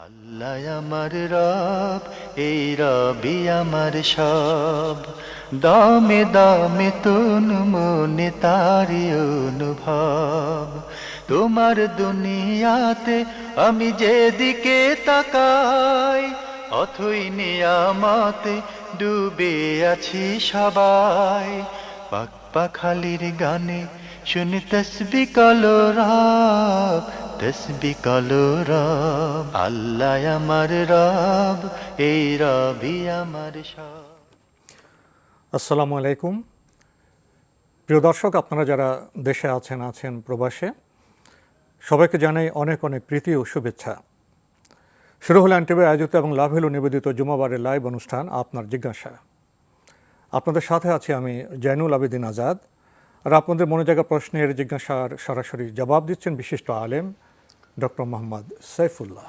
আল্লাহ আমার রব, এই রবি আমার সব। দামে দামে তন মনে তারি অনুভব। তোমার দুনিয়াতে আমি যেদিকে তাকাই, অথই নিয়ামতে ডুবে আছি সবাই। পাক পাখালির গানে শুনি তসবি কলো রব, তসবি কলো রব। আল্লাহ আমার রব, এই রবি আমার সব। আসসালামু আলাইকুম। প্রিয় দর্শক, আপনারা যারা দেশে আছেন প্রবাসে, সবাইকে জানাই অনেক অনেক প্রীতি ও শুভেচ্ছা। শুরু হলো এনটিভি আয়োজিত এবং লাভেলু নিবেদিত জুমাবারের লাইভ অনুষ্ঠান আপনার জিজ্ঞাসা। আপনাদের সাথে আছি আমি জয়নুল আবেদিন আজাদ। আর আপনাদের মনে জায়গা প্রশ্নের জিজ্ঞাসার সরাসরি জবাব দিচ্ছেন বিশিষ্ট আলেম ডক্টর মোহাম্মদ সাইফুল্লাহ।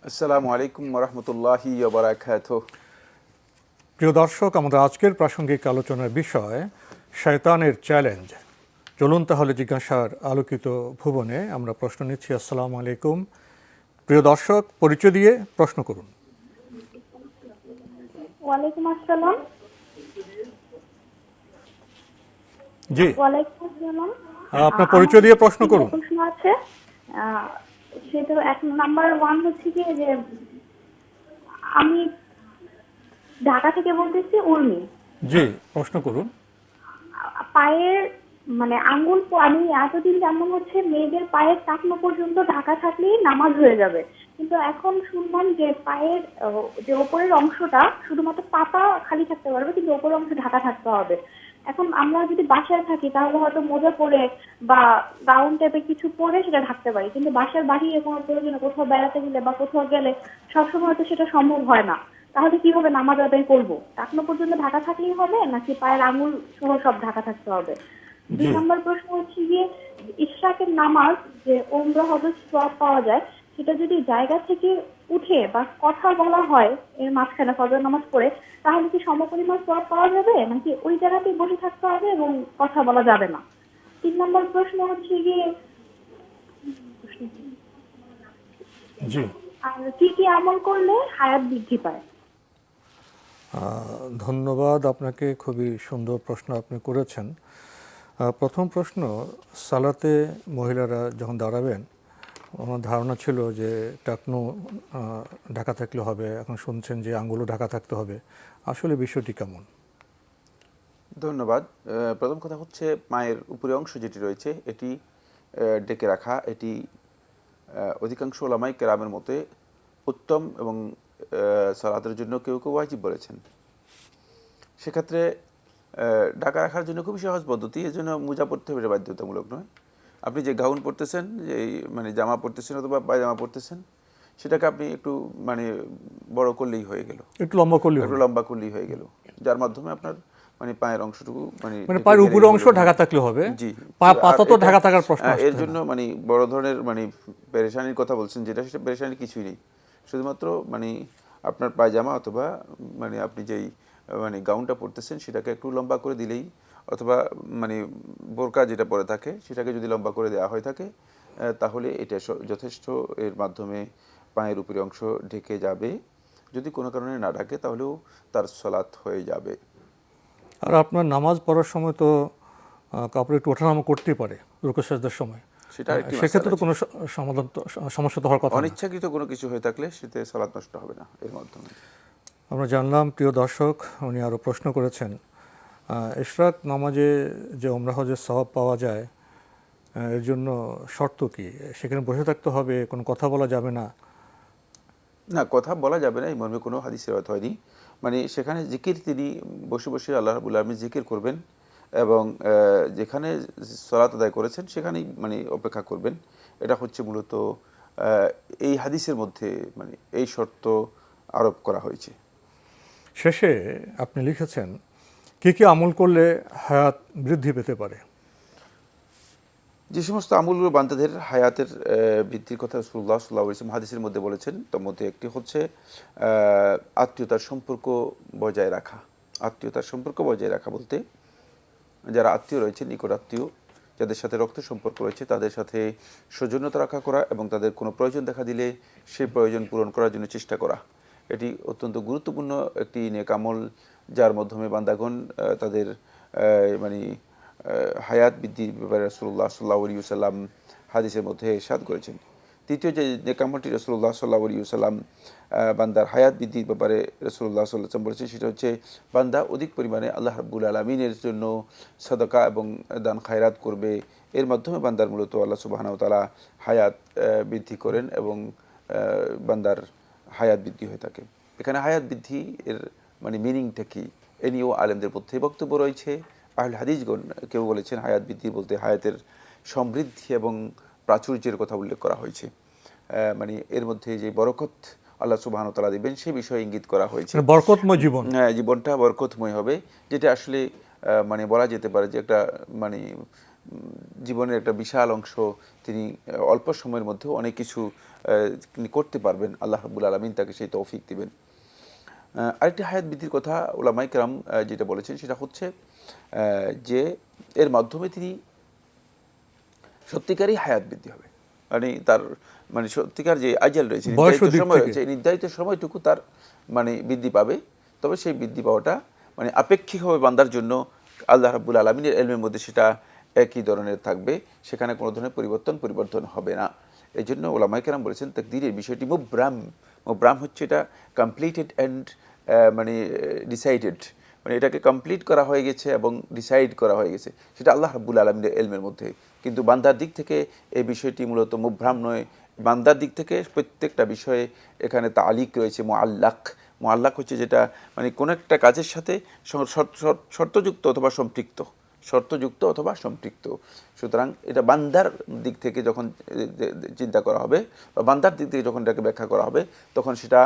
আসসালামু আলাইকুম ওয়া রাহমাতুল্লাহি ওয়া বারাকাতুহু। প্রিয় দর্শক, আমাদের আজকের প্রাসঙ্গিক আলোচনার বিষয় শয়তানের চ্যালেঞ্জ। চলুন তাহলে জিজ্ঞাসার আলোকিত ভুবনে আমরা প্রশ্ন নিচ্ছি। আসসালামু আলাইকুম। প্রিয় দর্শক, পরিচয় দিয়ে প্রশ্ন করুন। ওয়ালাইকুম আসসালাম। জি, ওয়ালাইকুম আসসালাম। আপনার পরিচয় দিয়ে প্রশ্ন করুন। প্রশ্ন আছে, সেটা এক নাম্বার ওয়ান হচ্ছে কি যে আমি ঢাকা থেকে বলতেছি উর্মি। জি, প্রশ্ন করুন। পায়ের মানে আঙ্গুল আমি এতদিন জানলাম হচ্ছে মেয়েদের পায়ের টাকনো পর্যন্ত ঢাকা থাকলেই নামাজ হয়ে যাবে, কিন্তু এখন শুনলাম যে পায়ের যে ওপরের অংশটা শুধুমাত্র পাতা খালি থাকতে পারবে, কিন্তু ওপরের অংশ ঢাকা থাকতে হবে। এখন আমরা যদি বাসায় থাকি তাহলে হয়তো মোজা পরে বা গাউন টাইপের কিছু পরে সেটা ঢাকতে পারি, কিন্তু বাসার বাহিরে কোনো প্রয়োজনে কোথাও বেড়াতে গেলে বা কোথাও গেলে সবসময় তো সেটা সম্ভব হয় না। তাহলে কিভাবে নামাজ আদায় করবো? টাকনো পর্যন্ত ঢাকা থাকলেই হবে নাকি পায়ের আঙুল সহ সব ঢাকা থাকতে হবে? দুই নম্বর প্রশ্ন হচ্ছে গিয়ে ইশরাকের নামাজ যে ওমরা হজের সওয়াব পাওয়া যায়, সেটা যদি জায়গা থেকে উঠে বা কথা বলা হয় এর মাঝখানে ফজর নামাজ পড়ে, তাহলে কি সমপরিমাণ সওয়াব পাওয়া যাবে নাকি ওই জায়গাতেই বসে থাকতে হবে এবং কথা বলা যাবে না? তিন নম্বর প্রশ্ন হচ্ছে গিয়ে জি, আর কি কি আমল করলে হায়াত বৃদ্ধি পায়? ধন্যবাদ আপনাকে। খুবই সুন্দর প্রশ্ন আপনি করেছেন। প্রথম প্রশ্ন, সালাতে মহিলারা যখন দাঁড়াবেন, আমার ধারণা ছিল যে টাকনু ঢাকা থাকলে হবে, এখন শুনছেন যে আঙ্গুলও ঢাকা থাকতে হবে। আসলে বিষয়টি কেমন? ধন্যবাদ। প্রথম কথা হচ্ছে পায়ের উপরের অংশ যেটি রয়েছে এটি ডেকে রাখা, এটি অধিকাংশ ওলামায়ে কেরামের মতে উত্তম এবং সালাতের জন্য কেউ কেউ ওয়াজিব বলেছেন। সেক্ষেত্রে ঢাকা রাখার জন্য খুবই সহজ পদ্ধতি, এর জন্য মোজা পরতে হবে, এটা বাধ্যতামূলক নয়। আপনি যে গাউন পরতেছেন, যে মানে জামা পরতেছেন অথবা পায়জামা পরতেছেন, সেটাকে আপনি একটু মানে বড় করলেই হয়ে গেল, একটু লম্বা করলে একটু লম্বা করলেই হয়ে গেল, যার মাধ্যমে আপনার মানে পায়ের অংশটুকু মানে পায়ের উপরের অংশ ঢাকা থাকলে হবে। জি। পাতা তো ঢাকা থাকার প্রশ্ন আসছে এর জন্য মানে বড় ধরনের মানে পেরেশানির কথা বলছেন যেটা, সেটা পেরেশানি কিছুই নেই। শুধুমাত্র মানে আপনার পায়জামা অথবা মানে আপনি যেই মানে গাউনটা পরতেছেন সেটাকে একটু লম্বা করে দিলেই, অথবা মানে বোরকা যেটা পরে থাকে সেটাকে যদি লম্বা করে দেওয়া হয়ে থাকে তাহলে এটা যথেষ্ট। এর মাধ্যমে পায়ের উপরের অংশ ঢেকে যাবে। যদি কোনো কারণে না ঢাকে তাহলেও তার সালাত হয়ে যাবে। আর আপনার নামাজ পড়ার সময় তো কাপড় একটু ওঠানামা করতেই পারে রুকু সেজদার সময়, সেটা আরেকটি সেক্ষেত্রে তো মাসআলা। কোনো সমস্যা তো হওয়ার কথা না। অনিচ্ছাকৃত কোনো কিছু হয়ে থাকলে সেতে সালাত নষ্ট হবে না এর মাধ্যমে। আমরা জানলাম। প্রিয় দর্শক, উনি আরও প্রশ্ন করেছেন, ইশরাক নামাজে যে ওমরা হজের সওয়াব পাওয়া যায়, এর জন্য শর্ত কি? সেখানে বসে থাকতে হবে, কোনো কথা বলা যাবে না? না, কথা বলা যাবে না, এই মর্মে কোনো হাদিস রিওয়ায়াত হয়নি। মানে সেখানে জিকির, তিনি বসে বসে আল্লাহ রাব্বুল আলামিন জিকির করবেন এবং যেখানে সালাত আদায় করেছেন সেখানেই মানে অপেক্ষা করবেন। এটা হচ্ছে মূলত এই হাদিসের মধ্যে মানে এই শর্ত আরোপ করা হয়েছে। শেষে আপনি লিখেছেন, কী কী আমল করলে হায়াত বৃদ্ধি পেতে পারে? যে সমস্ত আমলগুলো বান্দাদের হায়াতের বৃদ্ধির কথা রাসূলুল্লাহ সাল্লাল্লাহু আলাইহি ওয়াসাল্লাম হাদিসের মধ্যে বলেছেন, তার মধ্যে একটি হচ্ছে আত্মীয়তার সম্পর্ক বজায় রাখা। আত্মীয়তার সম্পর্ক বজায় রাখা বলতে যারা আত্মীয় রয়েছে, নিকট আত্মীয় যাদের সাথে রক্ত সম্পর্ক রয়েছে তাদের সাথে সৌজন্যতা রক্ষা করা এবং তাদের কোনো প্রয়োজন দেখা দিলে সেই প্রয়োজন পূরণ করার জন্য চেষ্টা করা। এটি অত্যন্ত গুরুত্বপূর্ণ একটি নেক আমল, যার মাধ্যমে বান্দাগণ তাদের মানে হায়াত বৃদ্ধির ব্যাপারে রাসূলুল্লাহ সাল্লাল্লাহু আলাইহি ওয়াসাল্লাম হাদিসের মধ্যে ইরশাদ করেছেন। তৃতীয় যে নেক আমলটি রাসূলুল্লাহ সাল্লাল্লাহু আলাইহি ওয়াসাল্লাম বান্দার হায়াত বৃদ্ধির ব্যাপারে রাসূলুল্লাহ সাল্লাল্লাহু আলাইহি ওয়াসাল্লাম বলেছেন, সেটা হচ্ছে বান্দা অধিক পরিমাণে আল্লাহ রাব্বুল আলামিনের জন্য সাদাকা এবং দান খায়রাত করবে। এর মাধ্যমে বান্দার মূলত আল্লাহ সুবহানাহু ওয়া তাআলা হায়াত বৃদ্ধি করেন এবং বান্দার হায়াত বৃদ্ধি হয়ে থাকে। এখানে হায়াত বৃদ্ধি এর মানে মিনিংটা কি, এ নিয়েও আলেমদের মধ্যে বক্তব্য রয়েছে। আহলে হাদিসগণ কেউ বলেছেন হায়াত বৃদ্ধি বলতে হায়াতের সমৃদ্ধি এবং প্রাচুর্যের কথা উল্লেখ করা হয়েছে, মানে এর মধ্যে যে বরকত আল্লাহ সুবহানাহু ওয়া তাআলা দিবেন সেই বিষয়ে ইঙ্গিত করা হয়েছে। বরকতময় জীবন, হ্যাঁ, জীবনটা বরকতময় হবে, যেটা আসলে মানে বলা যেতে পারে যে একটা মানে জীবনের একটা বিশাল অংশ তিনি অল্প সময়ের মধ্যে অনেক কিছু তিনি করতে পারবেন। আল্লাহ রাব্বুল আলামিন তাকে সেই তৌফিক দিবেন। আরেকটি হায়াত বৃদ্ধির কথা উলামায়ে কেরাম যেটা বলেছেন সেটা হচ্ছে যে এর মাধ্যমে তিনি সত্যিকারই হায়াত বৃদ্ধি হবে, মানে তার মানে সত্যিকার যে আজাল রয়েছে, নির্ধারিত সময় রয়েছে, নির্ধারিত সময়টুকু তার মানে বৃদ্ধি পাবে। তবে সেই বৃদ্ধি পাওয়াটা মানে আপেক্ষিকভাবে বান্দার জন্য আল্লাহ রাব্বুল আলামিনের ইলমের মধ্যে সেটা একই ধরনের থাকবে, সেখানে কোনো ধরনের পরিবর্তন হবে না। এই জন্য উলামায়ে কেরাম বলেছেন তাকদীরের বিষয়টি মুবরাম হচ্ছে এটা কমপ্লিটেড অ্যান্ড মানে ডিসাইডেড, মানে এটাকে কমপ্লিট করা হয়ে গেছে এবং ডিসাইড করা হয়ে গেছে, সেটা আল্লাহ রাব্বুল আলামিনের ইলমের মধ্যে। কিন্তু বান্দার দিক থেকে এই বিষয়টি মূলত মুবরাম নয়। বান্দার দিক থেকে প্রত্যেকটা বিষয়ে এখানে তালিক রয়েছে, মুআল্লাক হচ্ছে যেটা মানে কোনো একটা কাজের সাথে শর্তযুক্ত অথবা সম্পৃক্ত। সুতরাং এটা বান্দার দিক থেকে যখন চিন্তা করা হবে বা বান্দার দিক থেকে যখন এটাকে ব্যাখ্যা করা হবে, তখন সেটা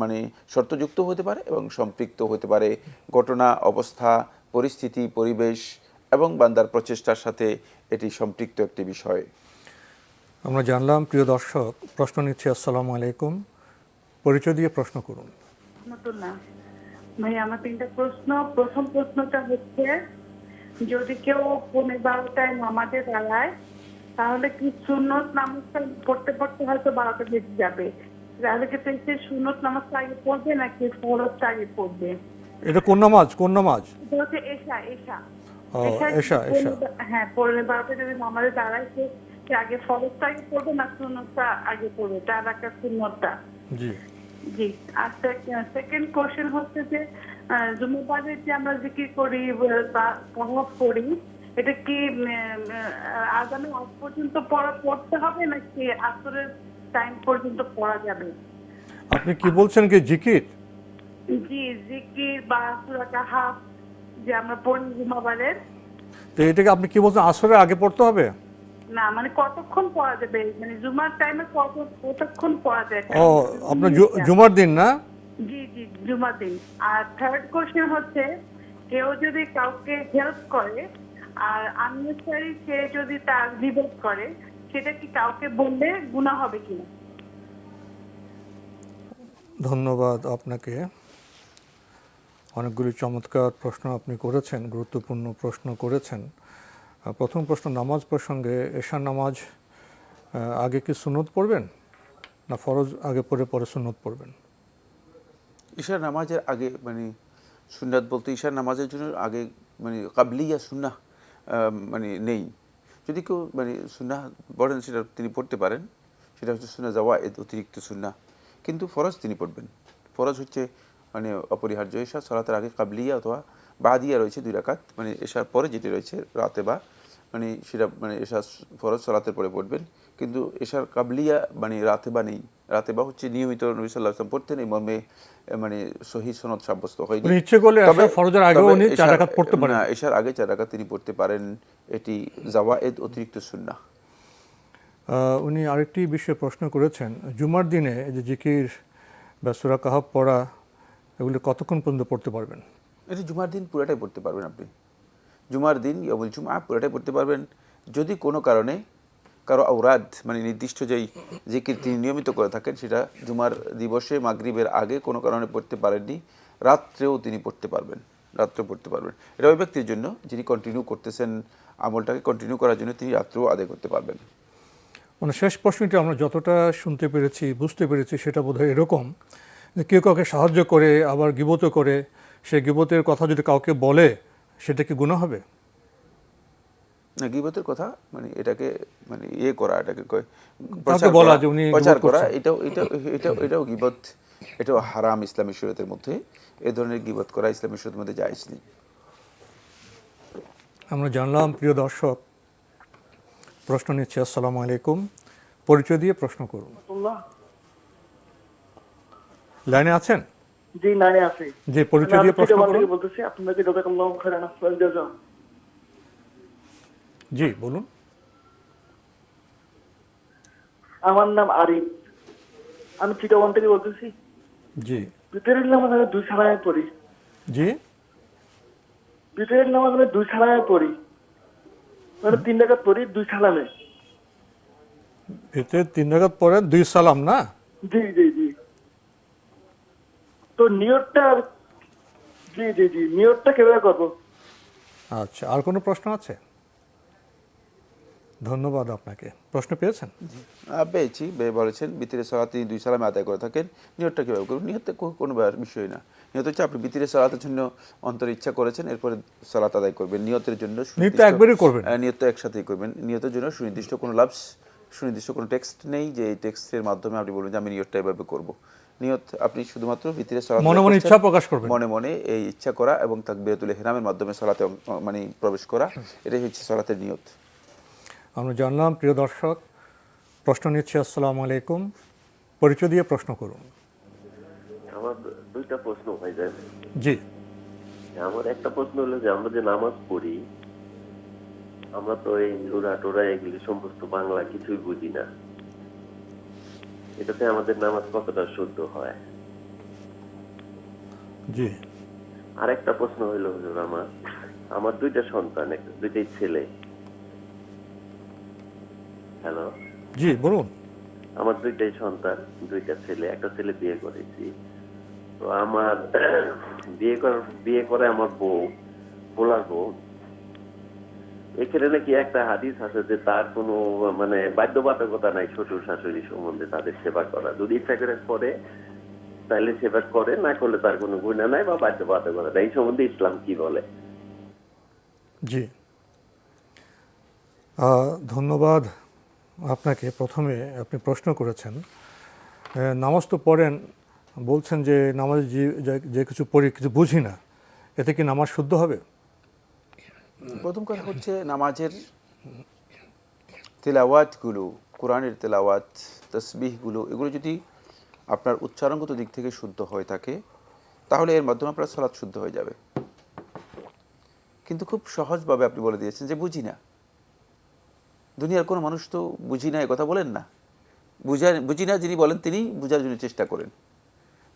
মানে শর্তযুক্ত হতে পারে এবং সম্পৃক্ত হতে পারে ঘটনা, অবস্থা, পরিস্থিতি, পরিবেশ এবং বান্দার প্রচেষ্টার সাথে এটি সম্পৃক্ত একটি বিষয়। আমরা জানলাম। প্রিয় দর্শক, প্রশ্ন নিচ্ছি। আসসালামু আলাইকুম, পরিচয় দিয়ে প্রশ্ন করুন। ভাই, আমার তিনটা প্রশ্ন। প্রথম প্রশ্নটা হচ্ছে, যদি কেউ 12টায় নামাজে দাঁড়ায় তাহলে কি সুন্নত নামাজটা পড়তে পড়তে হয়তো 12টা বেজে যাবে, তাহলে কি সে সুন্নত নামাজটা আগে পড়বে নাকি ফরজটা আগে পড়বে? এটা কোন নামাজ? এটা হচ্ছে এশা। এশা। হ্যাঁ, 12টা যদি নামাজে দাঁড়ায় সে আগে ফরজটা আগে পড়বে না সুন্নতটা আগে পড়বে, তার একটা সুন্নতটা? জি। আর সেকেন্ড কোশ্চেন হচ্ছে যে জুমাবারে যে আমরা জিকির করি বা তাওয়াফ করি, এটা কি আযানের আগ পর্যন্ত পড়তে হবে নাকি আসরের টাইম পর্যন্ত পড়া যাবে? আপনি কি বলছেন কি জিকির? জি, জিকির বা সূরা কাহাফ যে আমরা পড়ি জুমাবারের, তো এটাকে আপনি কি বলছেন আসরের আগে পড়তে হবে? না, মানে কতক্ষণ পড়া যাবে, মানে জুমার টাইমে কতক্ষণ পড়া যায়? ও, আপনার জুমার দিন না? জি, জুমার দিন। আর থার্ড কোশ্চেন হচ্ছে, কেউ যদি কাউকে হেল্প করে আর আননেসেসারি সে যদি তার বিপদ করে, সেটা কি কাউকে বললে গুনাহ হবে কিনা? ধন্যবাদ আপনাকে। অনেকগুলি চমৎকার প্রশ্ন আপনি করেছেন, গুরুত্বপূর্ণ প্রশ্ন করেছেন। প্রথম প্রশ্ন নামাজ প্রসঙ্গে, এশার নামাজ আগে কি সুন্নত পড়বেন না ফরজ আগে পড়ে পরে সুন্নত পড়বেন? ঈশার নামাজের আগে মানে সুন্নাত বলতে ঈশার নামাজের জন্য আগে মানে কাবলিয়া সুন্নাহ মানে নেই। যদি কেউ মানে সুন্নাহ পড়েন সেটা তিনি পড়তে পারেন, সেটা হচ্ছে সুন্নাহ জাওয়ায়েদ, অতিরিক্ত সুন্নাহ। কিন্তু ফরজ তিনি পড়বেন। ফরজ হচ্ছে মানে অপরিহার্য। এশা সালাতের আগে কাবলিয়া অথবা বাদিয়া রয়েছে 2 রাকাত, মানে এশার পরে যেটি রয়েছে রাতে বা মানে সেটা মানে এশা ফরজ সালাতের পরে পড়বেন। কিন্তু এশার কাবলিয়া মানে রাতে বা নেই। রাতে বা হচ্ছে নিয়মিত নবী সাল্লাল্লাহু আলাইহি ওয়াসাল্লাম পড়তেন, এই মর্মে মানে সহিহ সনদ সাব্যস্ত হয়নি। উনি ইচ্ছে করলে এশার ফরজের আগেও উনি 4 রাকাত পড়তে পারেন। না, এশার আগে 4 রাকাত তিনি পড়তে পারেন, এটি জাওয়ায়েদ, অতিরিক্ত সুন্নাহ। উনি আরেকটি বিষয়ে প্রশ্ন করেছেন, জুমার দিনে যে জিকির বা সূরা কাহাফ পড়া, এগুলো কতক্ষণ পর্যন্ত পড়তে পারবেন? এটি জুমার দিন পুরোটাই পড়তে পারবেন আপনি। জুমার দিন ইয়ামুল জুমআ পুরোটাই পড়তে পারবেন। যদি কোনো কারণে কারো আওরাদ মানে নির্দিষ্ট যেই জিকির তিনি নিয়মিত করে থাকেন, সেটা জুমার দিবসে মাগরিবের আগে কোনো কারণে পড়তে পারেননি, রাত্রেও তিনি পড়তে পারবেন। রাত্রেও পড়তে পারবেন। এটা ওই ব্যক্তির জন্য যিনি কন্টিনিউ করতেছেন, আমলটাকে কন্টিনিউ করার জন্য তিনি রাত্রেও আদায় করতে পারবেন। মানে শেষ প্রশ্নটি আমরা যতটা শুনতে পেরেছি, বুঝতে পেরেছি, সেটা বোধহয় এরকম যে কেউ কাউকে সাহায্য করে আবার গীবত করে, সে গীবতের কথা যদি কাউকে বলে সেটা কি গুনাহ হবে? না, গীবতের কথা মানে এটাকে মানে ইয়ে করা, এটাকে কাউকে বলা যে উনি প্রচার গীবত করা, করছেন। এটাও গীবত, এটাও হারাম ইসলামী শরীয়তের মধ্যে। এই ধরনের গীবত করা ইসলামী শরীয়তের মধ্যে জায়েজ নেই। আমরা জানলাম। প্রিয় দর্শক, প্রশ্ন নিচ্ছি। আসসালামু আলাইকুম, পরিচয় দিয়ে প্রশ্ন করুন। লাইনে আছেন? জি, নাই আছে। যে পরিচয় দিয়ে প্রশ্ন করুন। বলতেছি আপনাকে জাযাকাল্লাহু খাইরান আহসানাল জাযা। জি বলুন। আমার নাম আরিফ, আমি চিটাগং থেকে বলতেছি। জি বিতরের নামাজ আমি 2 সালায় পড়ি। জি বিতরের নামাজ আমি 2 সালায় পড়ি, মানে 3 রাকাত পড়ি 2 সালামে। এতে 3 রাকাত পরে 2 সালাম না? জি জি জি। তো নিয়তটা, জি জি জি, নিয়তটা কিভাবে করব? আচ্ছা, আর কোনো প্রশ্ন আছে? ধন্যবাদ আপনাকে। প্রশ্ন পেয়েছেন? পেয়েছি। বলেছেন বিতিরের সালাত তিনি 2 সালামে আদায় করে থাকেন, নিয়তটা কীভাবে করুন? নিয়তে কোনো বিষয় না। নিয়ত হচ্ছে আপনি বিতিরের সালাতের জন্য অন্তরে ইচ্ছা করেছেন, এরপরে সালাত আদায় করবেন। নিয়তের জন্য নিয়ত একবারই করবেন? নিয়ত একসাথেই করবেন। নিয়তের জন্য সুনির্দিষ্ট কোনো সুনির্দিষ্ট কোনো টেক্সট নেই যে এই টেক্সটের মাধ্যমে আপনি বলবেন যে আমি নিয়তটা এভাবে করব। নিয়ত আপনি শুধুমাত্র ভিতরে সালাত মনে মনে ইচ্ছা প্রকাশ করবেন, মনে মনে এই ইচ্ছা করা এবং তাকবীরাতুল ইহরামের মাধ্যমে সালাতে মানে প্রবেশ করা, এটাই হচ্ছে সালাতের নিয়ত। আমরা জানলাম। প্রিয় দর্শক, প্রশ্ন নিচ্ছি। আসসালামু আলাইকুম, পরিচয় দিয়ে প্রশ্ন করুন। আমার 2টা প্রশ্ন হয়ে যায়। জি। আমার একটা প্রশ্ন হলো যে আমরা যে নামাজ পড়ি, আমরা তো এই সূরা টোরা এগুলি সমস্ত বাংলা কিছুই বুঝি না, এটাতে আমাদের নামাজ কতটা শুদ্ধ হয়? জি। আরেকটা প্রশ্ন হইলো হুজুর, আমার 2টা সন্তান, 2টাই ছেলে। হ্যালো, জি বলুন। আমার 2টাই সন্তান, 2টা ছেলে। একটা ছেলে বিয়ে করেছি। তো আমার বিয়ে করে আমার পোলার বউ। এখানে নাকি একটা হাদিস আছে যে তার কোনো মানে বাধ্যবাধকতা নাই শ্বশুর শাশুড়ি সম্বন্ধে তাদের সেবা করা, যদি ইচ্ছা করে তাহলে সেবা করে, না করলে তার কোনো গুনাহ নাই বা বাধ্যবাধকতা নাই। এই সম্বন্ধে ইসলাম কি বলে? জি, ধন্যবাদ আপনাকে। প্রথমে আপনি প্রশ্ন করেছেন, নামাজ তো পড়েন, বলছেন যে নামাজ যে কিছু পড়ি কিছু বুঝি না, এতে কি নামাজ শুদ্ধ হবে? প্রথম কথা হচ্ছে নামাজের তেলাওয়াতগুলো, কোরআনের তেলাওয়াত, তাসবিহগুলো, এগুলো যদি আপনার উচ্চারণগত দিক থেকে শুদ্ধ হয়ে থাকে তাহলে এর মাধ্যমে আপনার সালাত শুদ্ধ হয়ে যাবে। কিন্তু খুব সহজভাবে আপনি বলে দিয়েছেন যে বুঝি না। দুনিয়ার কোনো মানুষ তো বুঝি না কথা বলেন না। বুঝি না যিনি বলেন তিনি বুঝার জন্য চেষ্টা করেন।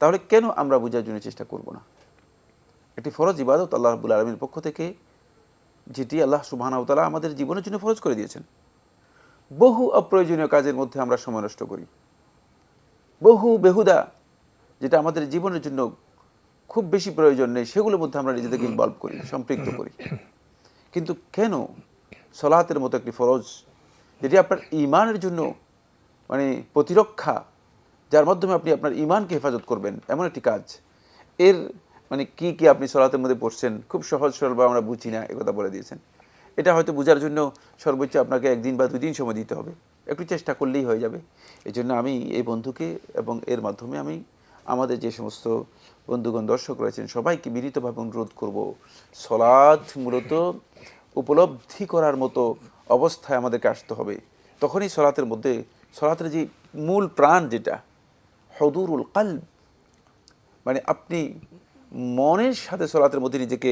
তাহলে কেন আমরা বুঝার জন্য চেষ্টা করব না? একটি ফরজ ইবাদত আল্লাহ রাব্বুল আলামিনের পক্ষ থেকে, যেটি আল্লাহ সুবহানাহু ওয়া তাআলা আমাদের জীবনের জন্য ফরজ করে দিয়েছেন। বহু অপ্রয়োজনীয় কাজের মধ্যে আমরা সময় নষ্ট করি, বহু বেহুদা যেটা আমাদের জীবনের জন্য খুব বেশি প্রয়োজন নেই সেগুলোর মধ্যে আমরা নিজেদেরকে ইনভলভ করি, সম্পৃক্ত করি। কিন্তু কেন সালাতের মতো একটি ফরজ, যেটি আপনার ঈমানের জন্য মানে প্রতিরক্ষা, যার মাধ্যমে আপনি আপনার ঈমানকে হেফাজত করবেন, এমন একটি কাজ, এর মানে কি কি আপনি সালাতের মধ্যে পড়ছেন খুব সহজ সরল বা আমরা বুঝি না একথা বলে দিয়েছেন। এটা হয়তো বোঝার জন্য সর্বোচ্চ আপনাকে 1 দিন বা 2 দিন সময় দিতে হবে, একটু চেষ্টা করলেই হয়ে যাবে। এই জন্য আমি এই বন্ধুকে এবং এর মাধ্যমে আমি আমাদের যে সমস্ত বন্ধুগণ দর্শক রয়েছেন সবাইকে বিনীতভাবে অনুরোধ করব, সালাত মূলত উপলব্ধি করার মতো অবস্থায় আমাদেরকে আসতে হবে। তখনই সালাতের মধ্যে, সালাতের যে মূল প্রাণ যেটা হুদুরুল কলব, মানে আপনি মনের সাথে সালাতের মধ্যে নিজেকে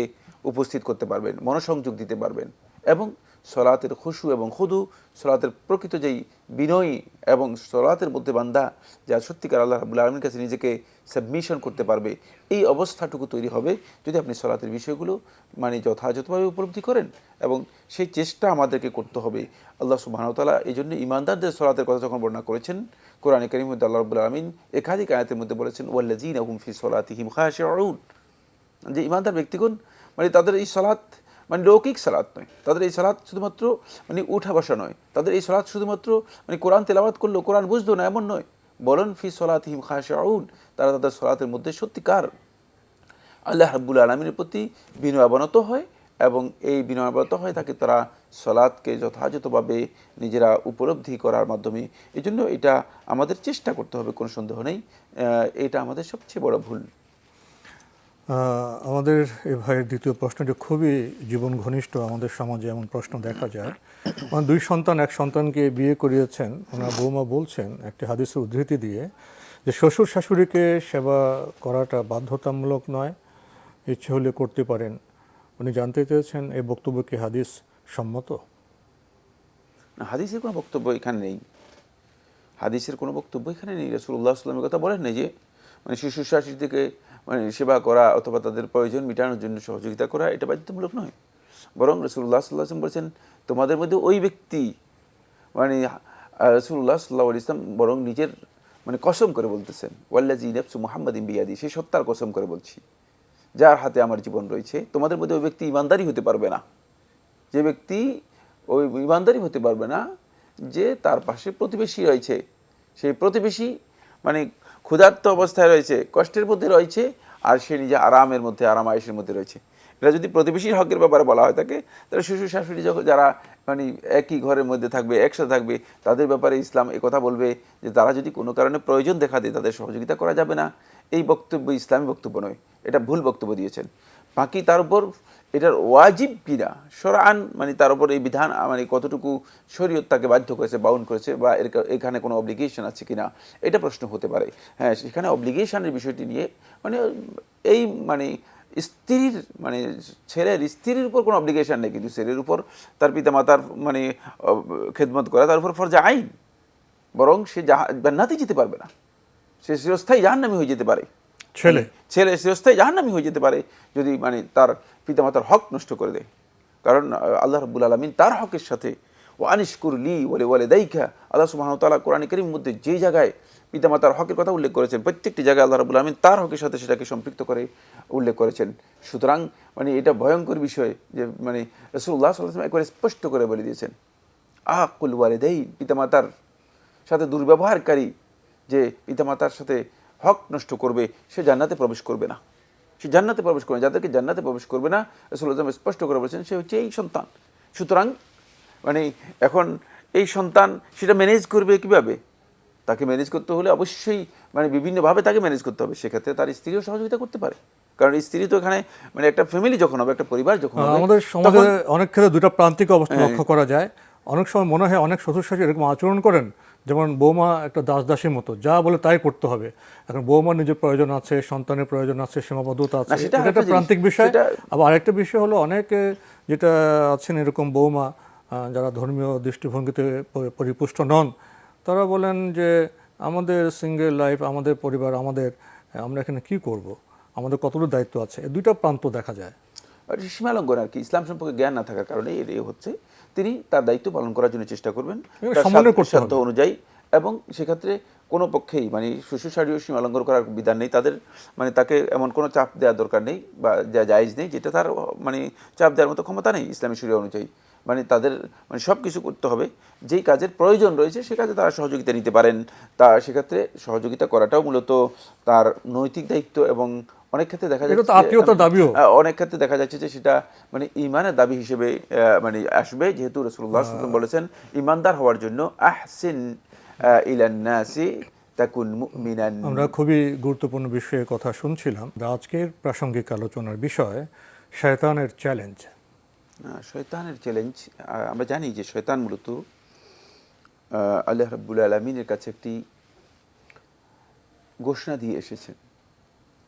উপস্থিত করতে পারবেন, মনোসংযোগ দিতে পারবেন, এবং সালাতের খুশু এবং খুদু, সালাতের প্রকৃত যেই বিনয়ী এবং সালাতের মধ্যে বান্দা যা সত্যিকার আল্লাহ রাব্বুল আলামিনের কাছে নিজেকে সাবমিশন করতে পারবে, এই অবস্থাটুকু তৈরি হবে যদি আপনি সালাতের বিষয়গুলো মানে যথাযথভাবে উপলব্ধি করেন। এবং সেই চেষ্টা আমাদেরকে করতে হবে। আল্লাহ সুবহানাহু ওয়া তাআলা এই জন্য ঈমানদারদের সালাতের কথা যখন বর্ণনা করেছেন কোরআনে কারীমের মধ্যে আল্লাহ রাব্বুল আলামিন একাধিক আয়াতের মধ্যে বলেছেন ওয়াল্লাযীনা হুম ফি সালাতিহিম খাশিউন, যে ইমানদার ব্যক্তিগণ মানে তাদের এই সালাত মানে লৌকিক সালাত নয়, তাদের এই সালাত শুধুমাত্র মানে উঠা বসা নয়, তাদের এই সালাত শুধুমাত্র মানে কোরআন তেলাওয়াত করলো কোরআন বুঝতো না এমন নয়, বলেন ফি সলাতিহিম খাশিউন, তারা তাদের সলাতের মধ্যে সত্যিকার আল্লাহ রাব্বুল আলামিনের প্রতি বিনয়াবনত হয় এবং এই বিনয়াবনত হয় তাকে তারা সলাৎকে যথাযথভাবে নিজেরা উপলব্ধি করার মাধ্যমে। এই জন্য এটা আমাদের চেষ্টা করতে হবে, কোনো সন্দেহ নেই, এটা আমাদের সবচেয়ে বড় ভুল। আমাদের এই ভাইয়ের দ্বিতীয় প্রশ্নটি খুবই জীবন ঘনিষ্ঠ। আমাদের সমাজে এমন প্রশ্ন দেখা যায়, মানে দুই সন্তান, এক সন্তানকে বিয়ে করিয়েছেন, ওনার বৌমা বলছেন একটি হাদিসের উদ্ধৃতি দিয়ে যে শ্বশুর শাশুড়িকে সেবা করাটা বাধ্যতামূলক নয়, ইচ্ছে হলে করতে পারেন। উনি জানতে চেয়েছেন এই বক্তব্য কি হাদিস সম্মত? না, হাদিসের কোনো বক্তব্য এখানে নেই, হাদিসের কোনো বক্তব্য এখানে নেই। রাসূলুল্লাহ সাল্লাল্লাহু আলাইহি ওয়াসাল্লামের কথা বলেন না যে মানে শ্বশুর শাশুড়িকে মানে সেবা করা অথবা তাদের প্রয়োজন মেটানোর জন্য সহযোগিতা করা এটা বাধ্যতামূলক নয়, বরং রাসূলুল্লাহ সাল্লাল্লাহু আলাইহি ওয়াসাল্লাম বলেছেন তোমাদের মধ্যে ওই ব্যক্তি মানে রাসূলুল্লাহ সাল্লাল্লাহু আলাইহি ওয়াসাল্লাম বরং নিজের মানে কসম করে বলতেছেন ওয়াল্লাযী নাফসু মুহাম্মাদিন বিয়াদি, সেই সত্তার কসম করে বলছি যার হাতে আমার জীবন রয়েছে, তোমাদের মধ্যে ওই ব্যক্তি ইমানদারি হতে পারবে না, যে ব্যক্তি ওই ইমানদারি হতে পারবে না যে তার পাশে প্রতিবেশী রয়েছে, সেই প্রতিবেশী মানে ক্ষুধার্ত অবস্থায় রয়েছে, কষ্টের মধ্যে রয়েছে, আর সে নিজে আরামের মধ্যে আরাম আয়েশের মধ্যে রয়েছে। এটা যদি প্রতিবেশীর হকের ব্যাপারে বলা হয় থাকে, তাহলে শ্বশুর শাশুড়ি যখন যারা মানে একই ঘরের মধ্যে থাকবে, একসাথে থাকবে, তাদের ব্যাপারে ইসলাম কথা বলবে যে তারা যদি কোনো কারণে প্রয়োজন দেখা দেয় তাদের সহযোগিতা করা যাবে না। এই বক্তব্য ইসলামী বক্তব্য নয়, এটা ভুল বক্তব্য দিয়েছেন। বাকি তার উপর এটার ওয়াজিব কিনা শরআন মানে তার উপর এই বিধান মানে কতটুকু শরীয়ত তাকে বাধ্য করেছে, বাউন্ড করেছে, বা এখানে কোনো অব্লিগেশন আছে কিনা এটা প্রশ্ন হতে পারে। হ্যাঁ, সেখানে অব্লিগেশনের বিষয়টি নিয়ে মানে এই মানে স্ত্রীর মানে ছেলের স্ত্রীর উপর কোনো অব্লিগেশন নেই, কিন্তু ছেলের উপর তার পিতামাতার মানে খেদমত করা তার উপর ফরজে আইন, বরং সে জান্নাতে যেতে পারবে না, সে চিরস্থায়ী জাহান্নামী হয়ে যেতে পারে। ছেলে চিরস্থায়ী জাহান্নামী হয়ে যেতে পারে যদি মানে তার পিতামাতার হক নষ্ট করে দেয়। কারণ আল্লাহ রাব্বুল আলামিন তার হকের সাথে ও আনিশকুর লি ওয়ালি ওয়ালিদাইকা, আল্লাহ সুবহানাহু ওয়া তাআলা কোরআন কারীমের মধ্যে যে জায়গায় পিতামাতার হকের কথা উল্লেখ করেছেন, প্রত্যেকটি জায়গায় আল্লাহ রাব্বুল আলামিন তার হকের সাথে সেটাকে সম্পৃক্ত করে উল্লেখ করেছেন। সুতরাং মানে এটা ভয়ঙ্কর বিষয় যে মানে রাসূলুল্লাহ সাল্লাল্লাহু আলাইহি ওয়াসাল্লাম একবারে স্পষ্ট করে বলে দিয়েছেন আকুল ওয়ালিদাইন, পিতামাতার সাথে দুর্ব্যবহারকারী যে পিতামাতার সাথে হক নষ্ট করবে সে জান্নাতে প্রবেশ করবে না, সে জান্নাতে প্রবেশ করবে না। যাদেরকে জান্নাতে প্রবেশ করবে না রাসূলুল্লাহ স্পষ্ট করে বলেছেন সে হচ্ছে এই সন্তান। সুতরাং মানে এখন এই সন্তান সেটা ম্যানেজ করবে কিভাবে, তাকে ম্যানেজ করতে হলে অবশ্যই মানে বিভিন্নভাবে তাকে ম্যানেজ করতে হবে। সেক্ষেত্রে তার স্ত্রীও সহযোগিতা করতে পারে, কারণ স্ত্রী তো এখানে মানে একটা ফ্যামিলি যখন হবে, একটা পরিবার যখন হবে। আমাদের সমাজে অনেক ক্ষেত্রে দুটো প্রান্তিক অবস্থা লক্ষ্য করা যায়। অনেক সময় মনে হয় অনেক শ্বশুর শাশুড়ি এরকম আচরণ করেন যেমন বৌমা একটা দাসীর মতো, যা বলে তাই করতে হবে। এখন বৌমার নিজের প্রয়োজন আছে, সন্তানের প্রয়োজন আছে, সীমাবদ্ধতা আছে, এটা একটা প্রান্তিক বিষয়। আবার আরেকটা বিষয় হলো অনেকে যেটা আছেন এরকম বৌমা যারা ধর্মীয় দৃষ্টিভঙ্গিতে পরিপুষ্ট নন, তারা বলেন যে আমাদের সিঙ্গেল লাইফ, আমাদের পরিবার, আমরা এখানে কি করব, আমাদের কতটুকু দায়িত্ব আছে। দুইটা প্রান্ত দেখা যায়। সীমালঙ্ঘন আর কি, ইসলাম সম্পর্কে জ্ঞান না থাকার কারণে এর হচ্ছে। তিনি তার দায়িত্ব পালন করার জন্য চেষ্টা করবেন সাধ্য অনুযায়ী, এবং সেক্ষেত্রে কোনো পক্ষেই মানে শ্বশুর শাশুড়িও সীমালঙ্ঘন করার বিধান নেই। তাদের মানে তাকে এমন কোনো চাপ দেওয়ার দরকার নেই বা যা জায়েজ নেই, যেটা তার মানে চাপ দেওয়ার মতো ক্ষমতা নেই ইসলামী শরীয়ত অনুযায়ী। মানে তাদের মানে সব কিছু করতে হবে, যেই কাজের প্রয়োজন রয়েছে সে কাজে তারা সহযোগিতা নিতে পারেন। তা সেক্ষেত্রে সহযোগিতা করাটাও মূলত তার নৈতিক দায়িত্ব, এবং অনেক ক্ষেত্রে দেখা যাচ্ছে আত্মীয়তার দাবিও, অনেক ক্ষেত্রে দেখা যাচ্ছে যে সেটা মানে ঈমানের দাবি হিসেবে মানে আসবে, যেহেতু রাসূলুল্লাহ সাল্লাল্লাহু আলাইহি ওয়াসাল্লাম বলেছেন ঈমানদার হওয়ার জন্য আহসিন ইলান নাসি তাকুন মুমিনান। আমরা খুবই গুরুত্বপূর্ণ বিষয়ে কথা শুনছিলাম। আজকের প্রাসঙ্গিক আলোচনার বিষয় শয়তানের চ্যালেঞ্জ। শয়তানের চ্যালেঞ্জ, আমরা জানি যে শয়তান মূলত আল্লাহ রাব্বুল আলামিনের কাছে একটি ঘোষণা দিয়ে এসেছেন।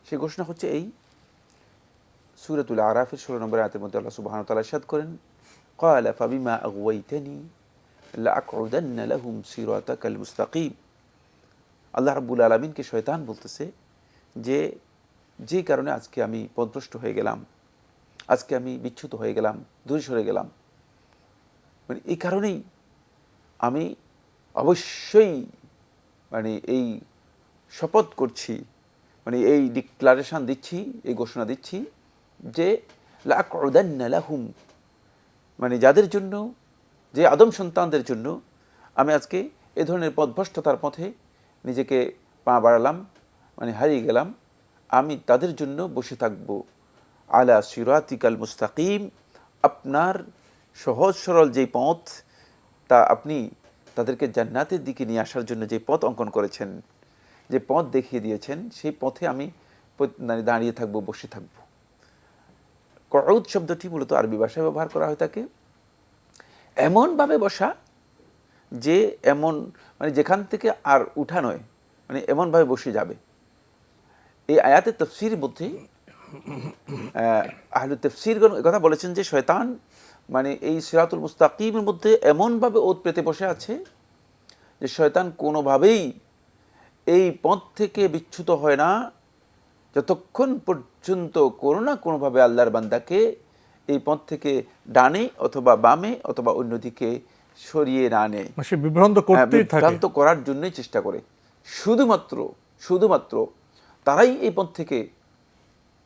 সেই ঘোষণা হচ্ছে এই সূরাতুল আরাফের 16 নম্বর আয়াতের মধ্যে আল্লাহ সুবহানাহু ওয়া তাআলা ইরশাদ করেন ক্বালা ফাবিমা আগওয়াইতানি লাআকউদান্না লাহুম সিরাতাকাল মুস্তাকিম। আল্লাহ রাব্বুল আলামিনকে শয়তান বলতেছে যে যে কারণে আজকে আমি পথভ্রষ্ট হয়ে গেলাম, আজকে আমি বিচ্যুত হয়ে গেলাম, দূরে সরে গেলাম, মানে এই কারণেই আমি অবশ্যই মানে এই শপথ করছি, মানে এই ডিক্লারেশন দিচ্ছি, এই ঘোষণা দিচ্ছি যে লাআকউদান্না লাহুম, মানে যাদের জন্য, যে আদম সন্তানদের জন্য আমি আজকে এ ধরনের পথভ্রষ্টতার পথে নিজেকে পা বাড়ালাম, মানে হারিয়ে গেলাম, আমি তাদের জন্য বসে থাকব আলা সিরাতিকাল মুস্তাকিম, আপনার সহজ সরল যেই পথ, তা আপনি তাদেরকে জান্নাতের দিকে নিয়ে আসার জন্য যে পথ অঙ্কন করেছেন, যে পথ দেখিয়ে দিয়েছেন, সেই পথে আমি দাঁড়িয়ে থাকবো, বসে থাকবো। কউদ শব্দটি মূলত আরবি ভাষায় ব্যবহার করা হয় থাকে এমনভাবে বসা যে এমন, মানে যেখান থেকে আর উঠা নয়, মানে এমনভাবে বসে যাবে। এই আয়াতের তাফসীরের মধ্যে আহলুত তাফসীরগণ কথা বলেছেন যে শয়তান মানে এই সিরাতুল মুস্তাকিমের মধ্যে এমনভাবে ওত পেতে বসে আছে যে শয়তান কোনোভাবেই এই পথ থেকে বিচ্যুত হয় না যতক্ষণ পর্যন্ত কোনো না কোনোভাবে আল্লাহর বান্দাকে এই পথ থেকে ডানে অথবা বামে অথবা অন্যদিকে সরিয়ে না নেয়। সে বিভ্রান্ত করতেই থাকে, বিভ্রান্ত করার জন্যই চেষ্টা করে। শুধুমাত্র তারাই এই পথ থেকে,